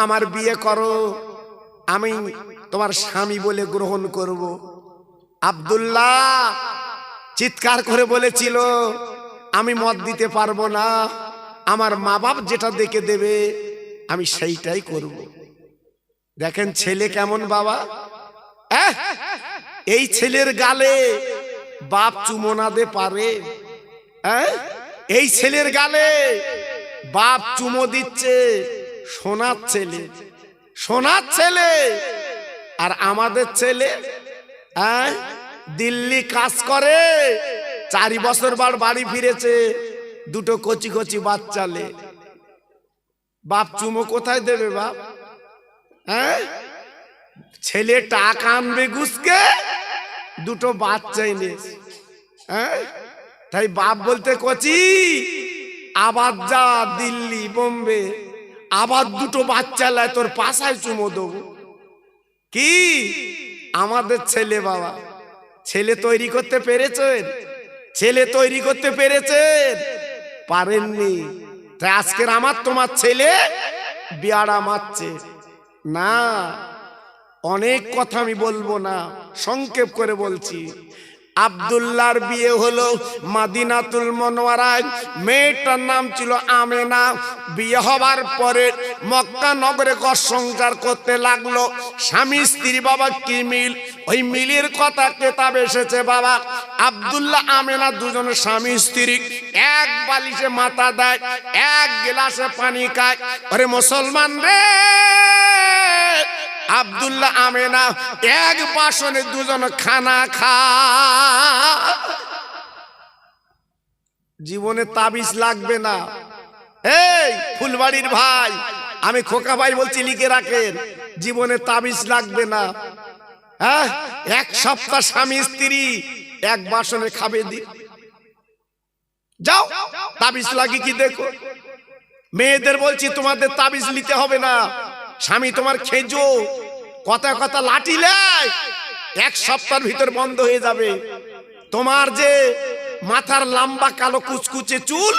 Speaker 1: আমার বিয়ে করো, আমি তোমার স্বামী বলে গ্রহণ করব। আব্দুল্লাহ চিৎকার করে বলেছিল, আমি মত দিতে পারবো না, আমার মা বাপ যেটা দেখে দেবে আমি সেইটাই করব। দেখেন ছেলে কেমন বাবা, এই ছেলের গালে বাপ চুমো না দে পারে? এই ছেলের গালে বাপ চুমো দিচ্ছে, সোনার ছেলে, সোনার ছেলে। আর আমাদের ছেলে দিল্লি কাজ করে, 4 বছর বাড়ি ফিরেছে, দুটো কচি কচি বাচ্চালে। বাপ চুমো কোথায় দেবে বাপ? ছেলে টাকা আনবে ঘুষকে, দুটো বাচ্চা এনেছে। তাই বাপ বলতে কচি, আবার যা দিল্লি বোম্বে, আবার দুটো বাচ্চা লাই, তোর পাশায় চুমো দেবো। কি আমাদের ছেলে বাবা, ছেলে তৈরি করতে পেরেছেন? ছেলে তৈরি করতে পেরেছেন? পারেননি। তাই আজকের আমার তোমার ছেলে বিয়াড়া মারছে না। অনেক কথা আমি বলবো না, সংক্ষেপ করে বলছি। আব্দুল্লাহর বিয়ে হলো মাদিনাতুল মুনাওয়ারায়, মেয়েটার নাম ছিল আমেনা। বিয়ে হবার পরে মক্কা নগরে ঘর সংসার করতে লাগলো। স্বামী স্ত্রী বাবা কি মিল, ওই মিলের কথা কিতাব এসেছে বাবা। আব্দুল্লাহ আমেনা দুজনে স্বামী স্ত্রী, এক বালিশে মাথা দেয়, এক গ্লাসে পানি খায়। ওরে মুসলমান রে, আব্দুল্লাহ আমেনা এক বাসনে দুজন খানা খায়। জীবনে তাবিজ লাগবে না। এই ফুলবাড়ির ভাই, আমি খোকা ভাই বলছি, লিখে রাখেন, জীবনে তাবিজ লাগবে না। এক সপ্তাহ স্বামী স্ত্রী এক বাসনে খাবে দি, যাও তাবিজ লাগি কি দেখো। মেয়েদের বলছি, তোমাদের তাবিজ নিতে হবে না। স্বামী তোমার খেজো, কথা কথা লাঠিলে এক সপ্তাহের ভিতর বন্ধ হয়ে যাবে। তোমার যে মাথার লম্বা কালো কুচকুচে চুল,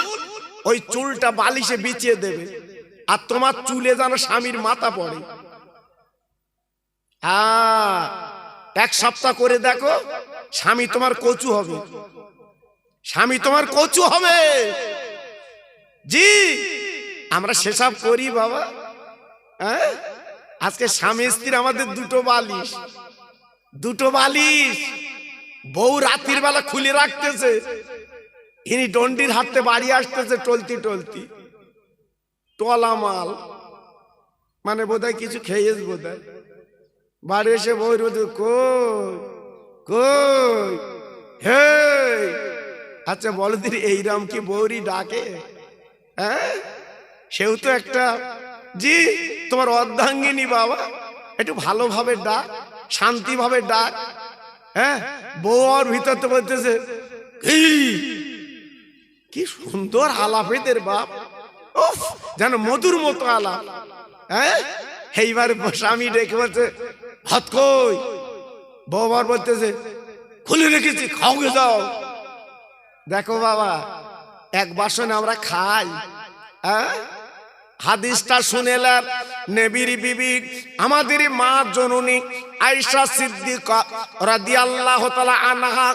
Speaker 1: ওই চুলটা বালিশে বিছিয়ে দেবে, আর তোমার চুলে যেন স্বামীর মাথা পড়ে। এক সপ্তাহ করে দেখো, স্বামী তোমার কচু হবে, স্বামী তোমার কচু হবে। জি, আমরা সেসব করি বাবা। আজকে স্বামী স্ত্রী আমাদের দুটো বালিশ, দুটো বালিশ। বউ রাত্রির বেলা খুলে রাখতেছে, ইনি ডন্ডির হাতে বাড়ি আসতেছে টলতি টলতি, টলা মাল, মানে বোধহয় কিছু খেয়েছ বোধহয়। বাড়ি এসে বউ রোদ, কই কই হে, আচ্ছা বলো দিদি, এইরাম কি বউরি ডাকে? সেও তো একটা, জি তোমার অর্ধাঙ্গিনী বাবা, একটু ভালোভাবে ডাক, শান্তি ভাবে ডাক। বউ আর ভিতর তো বলতেছে, কি সুন্দর আলাপ এদের বাপ, যেন মধুর মতো আলাপ। এইবার স্বামী ডেকে বলছে, ভাত কই? বউ আর বলতেছে, খুলে রেখেছি, খাওগে যাও। দেখো বাবা, এক বাসনে আমরা খাই। হাদিসটা শুনেলেন নবীর বিবি, আমাদের মা জননী আয়েশা সিদ্দিকা রাদিয়াল্লাহু তাআলা আনহা।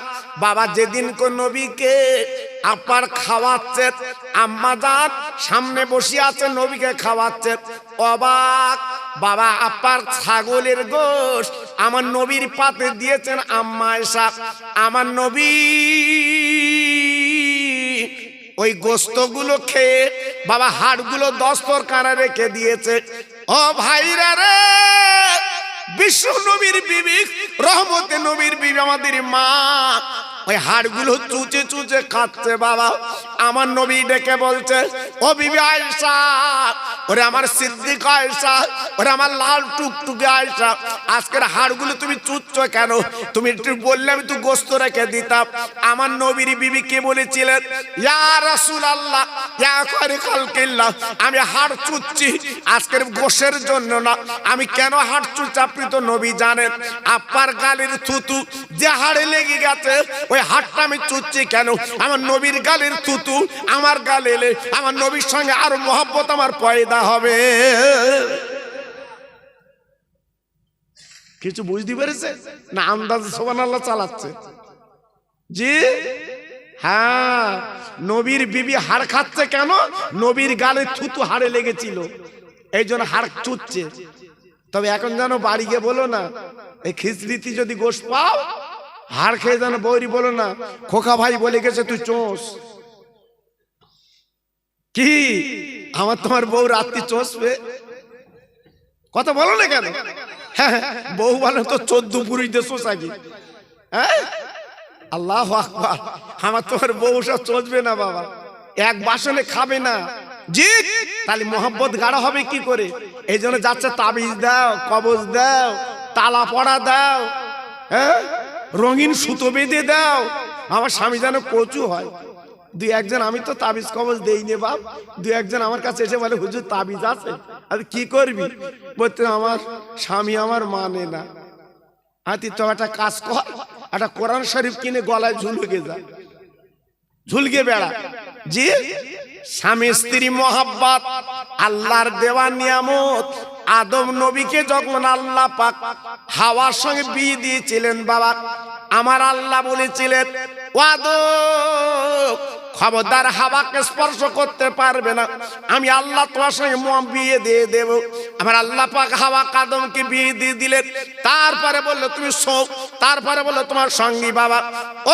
Speaker 1: বাবা যেদিন কোন নবীকে আপার খাওয়াচ্ছে, আম্মা জান সামনে বসে আছে, নবীকে খাওয়াচ্ছে, অবাক বাবা, আপার ছাগলের গোশত আমার নবীর পাতে দিয়েছেন আম্মা আয়েশা। আমার নবী ওই গোস্তগুলো খেয়ে বাবা হাড়গুলো দস্তরখানায় রেখে দিয়েছে। ও ভাইরা রে, বিশ্ব নবীর বিবি, রহমতে নবীর বিবি, আমাদের মা ওই হাড়গুলো চুচে চুচে খাচ্ছে বাবা। আমার নবী ডেকে বলছে, ও বিবি আয়েশা, ওরে আমার সিদ্দিক আয়েশা, ওরে আমার লাল টুকটুকে আয়েশা, আজকের হাড়গুলো তুমি চুচ্ছ কেন? তুমি একটু বললে আমি তো গোস্ত রেখে দিতাম। আমার নবীর বিবি কে বলেছিলেন, ইয়া রাসূলুল্লাহ ইয়া খায়রুল খালকিল্লাহ, আমি হাড় চুচ্ছি আজকের গোশের জন্য না। আমি কেন হাড় চুচ্ছি আপনি তো নবী জানেন। আপনার গালের থুতু যে হাড়ে লেগে গেছে ওই হাড়টা আমি চুচ্ছি কেন? আমার নবীর গালের থুতু আমার গালে এলে আমার নবীর সঙ্গে আরো মহব্বত আমার পয়দা হবে। কিছু বুঝতে পেরেছে না? আন্দাজে সুবহানাল্লাহ চালাচ্ছে। জি হ্যাঁ, নবীর বিবি হাড় খাচ্ছে কেন? নবীর গালে থুতু হাড়ে লেগেছিল, এই জন্য হাড় চুচ্ছে। তবে এখন যেন বাড়ি গিয়ে বলো না, এই খিচড়িতে যদি গোশ পাও হাড় খেয়ে যেন বৌরি বলো না, খোকা ভাই বলে গেছে তুই চোষ। কি আমার তোমার বউ রাত্রি চষবে? কথা বলো না কেন? হ্যাঁ, বউ বলে তো 14 পুরুষ দিয়ে চষাবি। হ্যাঁ, আল্লাহু আকবার। আমার তোমার বউ সব চষবে না বাবা, এক বাসনে খাবে না। জি, তাহলে মোহাম্মত গাঢ় হবে কি করে? এই জন্য যাচ্ছে তাবিজ দাও, কবজ দাও, তালা পড়া দাও, হ্যাঁ, রঙিন সুতো বেঁধে দাও। আমার স্বামী যেন কচু হয়। দুই একজন, আমি তো তাবিজ কবজ দেই নে বাপ, দুই একজন আমার কাছে এসে বলে হুজুর তাবিজ আছে। আমি কি করবি? বলতে আমার স্বামী আমার মানে না। তুই তো একটা কাজ কর, একটা কোরআন শরীফ কিনে গলায় ঝুলকে যা, ঝুলকে বেড়া। জি, স্বামী স্ত্রী মহাব্বত আল্লাহর দেওয়া নিয়ামত। আদম নবীকে যখন আল্লাহ পাক হাওয়ার সঙ্গে বিয়ে দিয়েছিলেন বাবা, আমার আল্লাহ বলেছিলেন ও আদম খবরদার হাওয়াকে স্পর্শ করতে পারবে না, আমি আল্লাহ তোমার সঙ্গে বিয়ে দিয়ে দেব। আমার আল্লাহ পাক হাওয়া আদমকে বিয়ে দিয়ে দিলেন। তারপরে বললো তুমি শোক, তারপরে বললো তোমার সঙ্গী বাবা।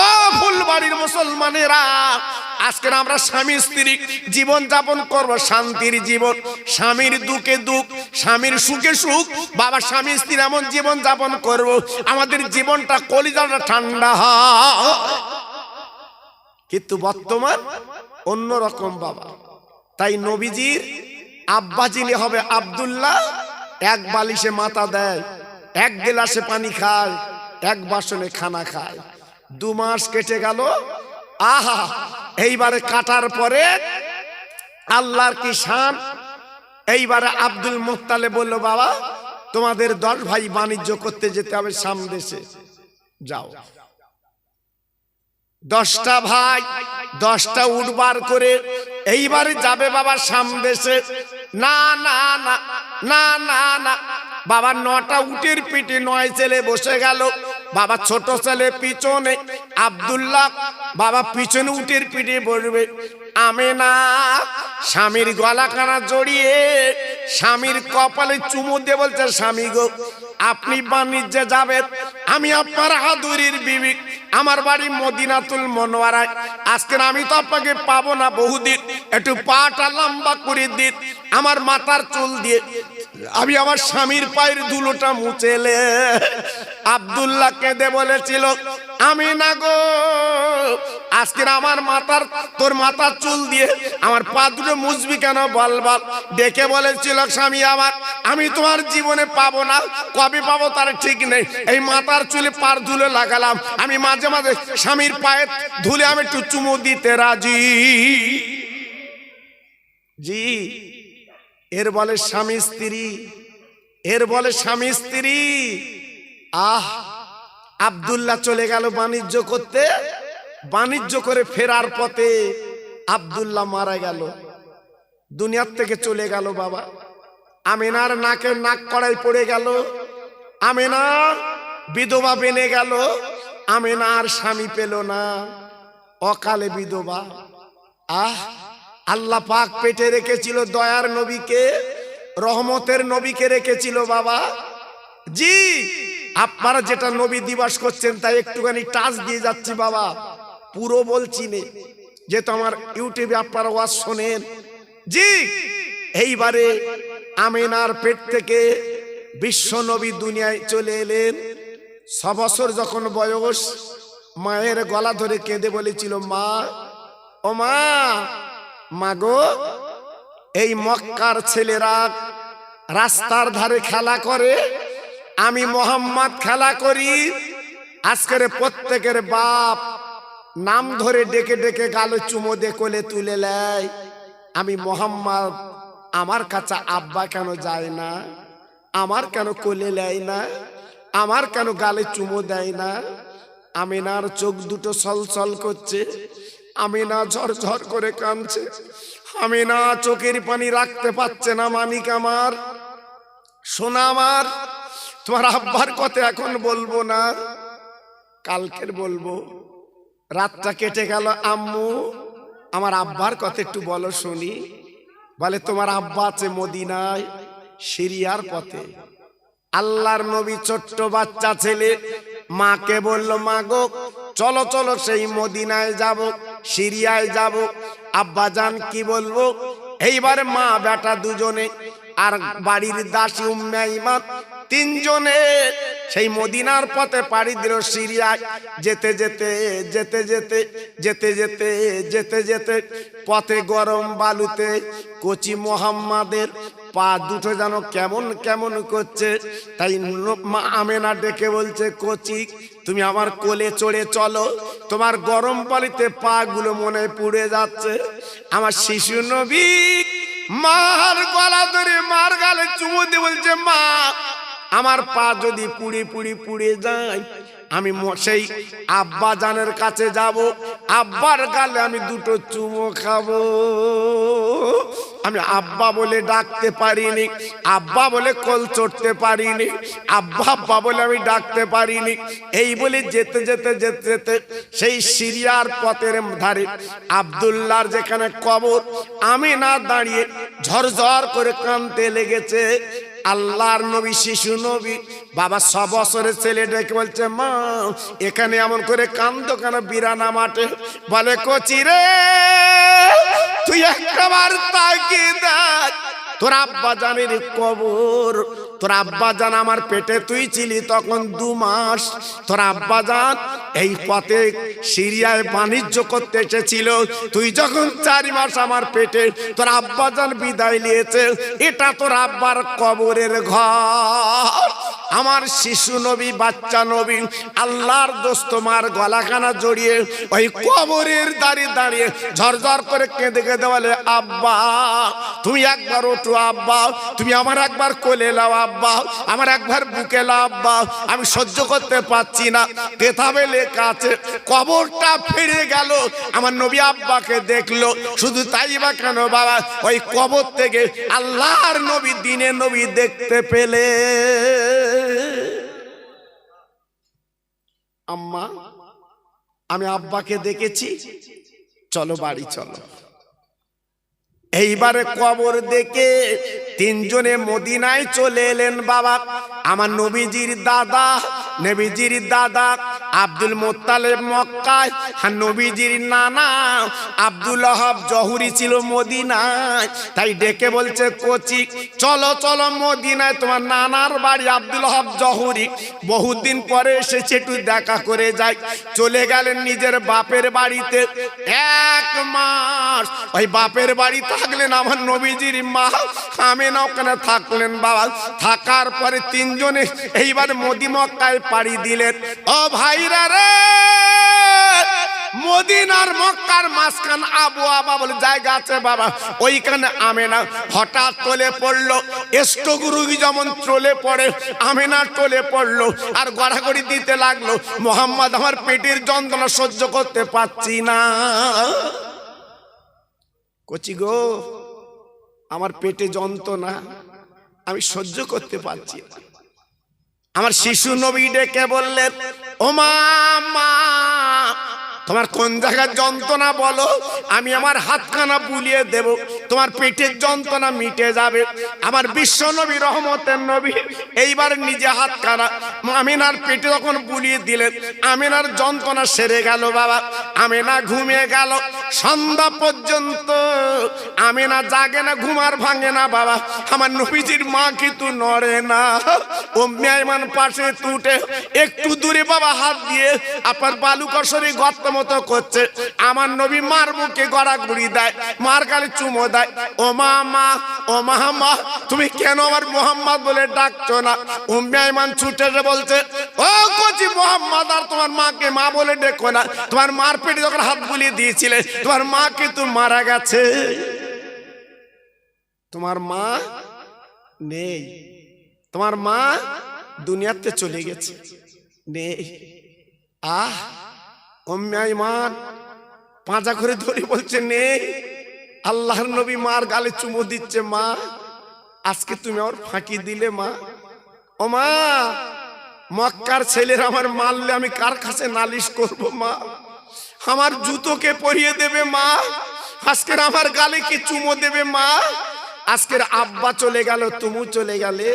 Speaker 1: ও ফুলবাড়ির মুসলমানেরা, আজকে আমরা স্বামী স্ত্রী জীবন যাপন করবো শান্তির জীবন। স্বামীর দুঃখে দুঃখ, স্বামীর সুখে সুখ বাবা, স্বামী স্ত্রী এমন জীবন যাপন করবো আমাদের জীবনটা কলিজাটা ঠান্ডা হয়। কিন্তু বর্তমান অন্যরকম বাবা। তাই নবীজির আব্বা যিনি হবে আব্দুল্লাহ, এক বালিশে মাথা দেয়, এক গ্লাসে পানি খায়, এক বাসনে খানা খায়। 2 মাস কেটে গেল। আহা, এইবারে কাটার পরে আল্লাহর কি শান। এইবারে আব্দুল মুত্তালিব বলল বাবা তোমাদের 10 ভাই বাণিজ্য করতে যেতে হবে শাম দেশে, যাও। 10টা ভাই 10টা উট বার করে এইবারে যাবে বাবা শাম দেশে। না না না না না না বাবা, 9টা উটের পিঠে 9 ছেলে বসে গেল বাবা। ছোট ছেলে পিছনে, আব্দুল্লাহ বাবা পিছনে উটের পিঠে বসবে। আমেনা স্বামীর গলা কানা জড়িয়ে স্বামীর কপালে চুমু দিয়ে বলছে, স্বামী গো আপনি বাণিজ্যে যাবেন, আমি আপনার হাদুরির বিবি, আমার বাড়ি মদিনাতুল মুনওয়ারায়। আজকে আমি তো আপনাকে পাবো না বহুদিন, একটু পাটা লম্বা করে দিন, আমার মাথার চুল দিয়ে আমি আমার স্বামীর পায়ের ধুলোটা মুছেলে। আব্দুল্লাহ কেঁদে বলেছিল, আমি না গো আজকে আমার মাথার তোর মাথার চুল দিয়ে আমার পা দুটো মুছবি কেন বল বল। ডেকে বলেছিল, স্বামী আমার আমি তোমার জীবনে পাবো না, কবে পাবো তার ঠিক নেই। এই মাথার চুলে পার ধুলো লাগালাম, আমি মাঝে মাঝে স্বামীর পায়ের ধুলে আমি একটু চুমু দিতে রাজি। জি, এর বলে স্বামী স্ত্রী, এর বলে স্বামী স্ত্রী। আহ, আব্দুল্লাহ চলে গেল বাণিজ্য করতে। বাণিজ্য করে ফেরার পথে আব্দুল্লাহ মারা গেল, দুনিয়ার থেকে চলে গেল বাবা। আমিনার নাকের নাক কড়াই পড়ে গেল, আমিনা বিধবা বেনে গেল। আমিনা আর স্বামী পেল না, অকালে বিধবা। আহ, আল্লাহ পাক পেটে রেখেছিল দয়ার নবীকে, রহমতের নবীকে রেখেছিল বাবা। জি, আপনারা যেটা নবী দিবস করছেন তাই একটুখানি টাচ দিয়ে যাচ্ছি বাবা, পুরো বলছি নে, যেহেতু আমার ইউটিউবে আপনারা ওয়াজ শোনেন। জি, এইবারে আমিনার পেট থেকে বিশ্ব নবী দুনিয়ায় চলে এলেন। 6 বছর যখন বয়স, মায়ের গলা ধরে কেঁদে বলেছিল, মা ও মা, মা গো এই মক্কার ছেলেরা রাস্তার ধারে খেলা করে, আমি মোহাম্মদ খেলা করি। আজকের প্রত্যেকের বাপ নাম ধরে ডেকে ডেকে গালে চুমো দিয়ে কোলে তুলে নেয়। আমি মোহাম্মদ, আমার কাছে আব্বা কেন যায় না? আমার কেন কোলে নেয় না? আমার কেন গালে চুমো দেয় না? আমিনার চোখ দুটো ছলছল করছে, আমিনা ঝরঝর করে কাঁদছে, আমিনা চোখের পানি রাখতে পারছে না। মানিক আমার, সোনা আমার, তোমার আব্বার কথা এখন বলবো না, কালকের বলবো। রাতটা কেটে গেল। আম্মু, আমার আব্বার কথা একটু বলো শুনি। বলে তোমার আব্বা আছে মদিনায়, সিরিয়ার পথে। আল্লাহর নবী ছোট্ট বাচ্চা ছেলে মাকে বলল, মা গো চলো চলো সেই মদিনায় যাব, সিরিয়ায় যাব। আব্বা জান কি বলবো? এইবারে মা বেটা দুজনে আর বাড়ির দাসী উম্মে ঈমান তিনজনে সেই মদিনার পথে পাড়ি দিল সিরিয়ায়। যেতে যেতে যেতে যেতে যেতে যেতে যেতে যেতে পথে গরম বালুতে কচি মোহাম্মদের পা দুটো যেন কেমন কেমন করছে। তাই মা আমেনা ডেকে বলছে, কচি তুমি আমার কোলে চড়ে চলো, তোমার গরম বালিতে পা গুলো মনে পুড়ে যাচ্ছে। আমার শিশু নবী মার গলা ধরে মার গালে চুমু দিয়ে বলছে, মা আমার পা যদি পুড়ে যায়, আমি সেই আব্বা জানের কাছে যাব, আব্বার গালে আমি দুটো চুমো খাবো। আমি আব্বা বলে ডাকতে পারিনি, আব্বা বলে কোল চড়তে পারিনি, আব্বা আব্বা বলে আমি ডাকতে পারিনি। এই বলে যেতে যেতে যেতে যেতে সেই সিরিয়ার পথের ধারে আব্দুল্লাহর যেখানে কবর, আমি না দাঁড়িয়ে ঝরঝর করে কাঁদতে লেগেছে। আল্লাহর নবী শিশু নবী বাবা 6 বছরের ছেলে ডেকে বলছে, মা এখানে এমন করে কান্দো কেন বিরানা মাঠে? বলে, কচি রে তুই একবার তাকিয়ে দেখ, তোর আব্বা জানের কবর। তোর আব্বা জান আমার পেটে তুই ছিলি তখন 2 মাস। তোর আব্বা জান এই পথে সিরিয়ায় বাণিজ্য করতে এসেছিল, তুই যখন 4 মাস আমার পেটে, তোর আব্বা জান বিদায় নিয়েছে। এটা তোর আব্বার কবরের ঘর। আমার শিশু নবী বাচ্চা নবী আল্লাহর দোস্ত মার গলাখানা জড়িয়ে ওই কবরের দাঁড়িয়ে দাঁড়িয়ে ঝরঝর করে কেঁদে কেঁদে বলে, আব্বা তুমি একবার ওঠো, আব্বা তুমি আমার একবার কোলে নাও, আব্বা আমার একবার বুকে নাও, আব্বা আমি সহ্য করতে পারছি না। কেতাবে লেখা আছে কবরটা ফিরে গেল, আমার নবী আব্বাকে দেখলো। শুধু তাই বা কেন বাবা, ওই কবর থেকে আল্লাহর নবী দিনে নবী দেখতে পেলে। আম্মা আমি আব্বাকে দেখেছি, চলো বাড়ি চলো। এইবারে কবর দেখে তিনজনে মদিনায় চলে এলেন বাবা। আমার নবীজির দাদা আব্দুল মুত্তালিব মক্কায়, আর নবীজির নানা আব্দুল ওহাব জহুরি ছিল মদিনায়। তাই ডেকে বলছে, কচি চলো চলো মদিনায়, তোমার নানার বাড়ি আব্দুল ওহাব জহুরি, বহুদিন পরে এসেছে, একটু দেখা করে যাই। চলে গেলেন নিজের বাপের বাড়িতে 1 মাস। ওই বাপের বাড়ি থাকলেন আমার নবীজির মা আমেনা, ওখানে থাকলেন বাবা। থাকার পরে তিনজনে এইবার মক্কায় পাড়ি দিলেন। ও ভাইরা রে, মদিনার মক্কার মাঝখান আবু আবা বলে জায়গা আছে বাবা, ওইখানে আমেনা হঠাৎ টলে পড়লো। এষ্টগুরুগি যেমন টলে পড়ে, আমেনা টলে পড়লো আর গড়াগড়ি দিতে লাগলো, মোহাম্মদ আমার পেটের যন্ত্রণা সহ্য করতে পারছি না। কচি গো আমার পেটে যন্ত্রণা আমি সহ্য করতে পারছি না। আমার শিশু নবী ডেকে বললেন, ও মা তোমার কোন জায়গার যন্ত্রণা বলো, আমি আমার হাতখানা বুলিয়ে দেব, তোমার পেটের যন্ত্রণা মিটে যাবে। আমার বিশ্ব নবী রহমতের নবী এইবার নিজে হাতখানা আমিনার পেটে যখন বুলিয়ে দিলেন, আমিনার যন্ত্রণা সেরে গেল বাবা। আমিনা ঘুমিয়ে গেল সন্ধ্যা পর্যন্ত। আমিনা জাগে না, ঘুমার ভাঙে না বাবা। আমার নবীজির মা কিন্তু নড়ে না। উম্মে ঈমান পাশে তুটে একটু দূরে বাবা হাত দিয়ে আপনার বালুকসরে গর্ত মতো করছে। আমার নবী মার মুখে গড়াগড়ি দেয়, মার গালে চুমো দেয়। ও মা, মা, ও মা, মা, তুমি কেন আমার মোহাম্মদ বলে ডাকছো না? উম্মে আইমান ছুটে এসে বলছে, ও কচি মোহাম্মদ, আর তোমার মাকে মা বলে ডেকো না। তোমার মার পেটে যখন হাত বুলিয়ে দিয়েছিলে, তোমার মা কিন্তু মারা গেছে, তোমার মা নেই, তোমার মা দুনিয়াতে চলে গেছে, নেই। আহ, উম্মে আইমান পাঁজা করে ধরে বলছে নেই। আল্লাহর নবী মার গালে চুমো দিচ্ছে, মা আজকে তুমি আমার ফাঁকি দিলে মা। ও মা, মক্কার ছেলেরা আমার মারলে আমি কার কাছে নালিশ করব মা? আমার জুতোকে পরিয়ে দেবে মা, আজকের আমার গালে কি চুমো দেবে মা? আজকের আব্বা চলে গেল, তুমি চলে গেলে।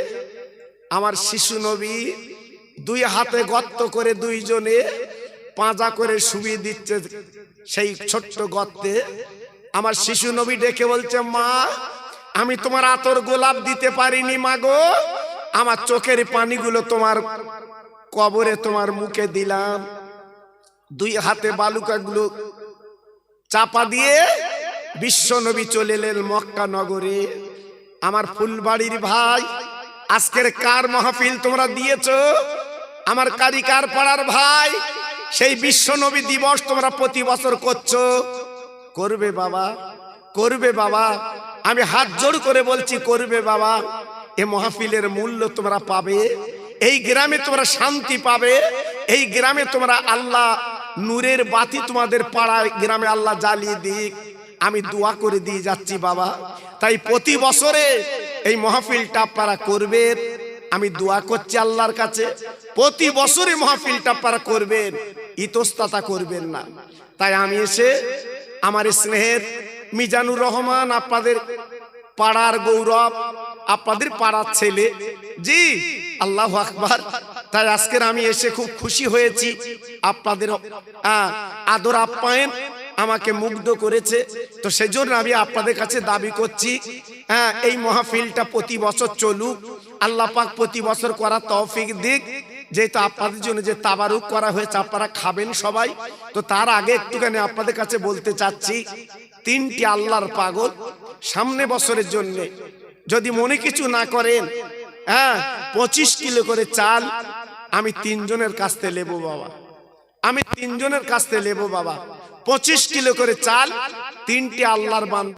Speaker 1: আমার শিশু নবী দুই হাতে গর্ত করে দুইজনে পাঁজা করে শুবিয়ে দিচ্ছে সেই ছোট্ট গর্তে। আমার শিশু নবী ডেকে বলছে, মা আমি তোমার আতর গোলাপ দিতে পারিনি মা গো, আমার চোখের পানিগুলো তোমার কবরে তোমার মুখে দিলাম। দুই হাতে বালুকাগুলো চাপা দিয়ে বিশ্ব নবী চলে এলেন মক্কা নগরে। আমার ফুলবাড়ির ভাই, আজকের কার মাহফিল তোমরা দিয়েছো? আমার কারিকার পাড়ার ভাই, সেই বিশ্ব নবী দিবস তোমরা প্রতি বছর করছো। করবে বাবা, করবে বাবা, আমি হাত জোড় করে বলছি করবে বাবা। এ মাহফিলের মূল্য তোমরা পাবে, এই গ্রামে তোমরা শান্তি পাবে, এই গ্রামে তোমরা আল্লাহ নূরের বাতি তোমাদের পাড়ায় গ্রামে আল্লাহ জ্বালিয়ে দিক, আমি দোয়া করে দিয়ে যাচ্ছি বাবা। তাই প্রতি বছরে এই মাহফিলটা আপনারা করবেন, আমি দোয়া করছি আল্লাহর কাছে, প্রতি বছরে মাহফিলটা আপনারা করবেন, ইতস্ততা করবেন না। তাই আমি এসে আমার স্নেহের মিজানুর রহমান, আপনাদের পাড়ার গৌরব, আপনাদের পাড়ার ছেলে, জি আল্লাহু আকবার। তাই আজকের আমি এসে খুব খুশি হয়েছি। আপনাদের আদর আপ্যায়ন আমাকে মুগ্ধ করেছে। তো সেজন্য আমি আপনাদের কাছে দাবি করছি, এই মাহফিলটা প্রতি বছর চলুক, আল্লাহ পাক প্রতি বছর করার তৌফিক দিক। যেহেতু আপনাদের জন্য যে তাবারুক করা হয়েছে, আপনারা খাবেন সবাই। তো তার আগে একটুখানি আপনাদের কাছে বলতে চাচ্ছি, তিনটি আল্লাহর পাগল সামনে বছরের জন্য যদি মনে কিছু না করেন, 25 কিলো করে চাল আমি তিনজনের কাছ থেকে নেবো বাবা, আমি তিনজনের কাছ থেকে নেবো বাবা। 25 কিলো করে চাল তিনটি আল্লাহর বান্দা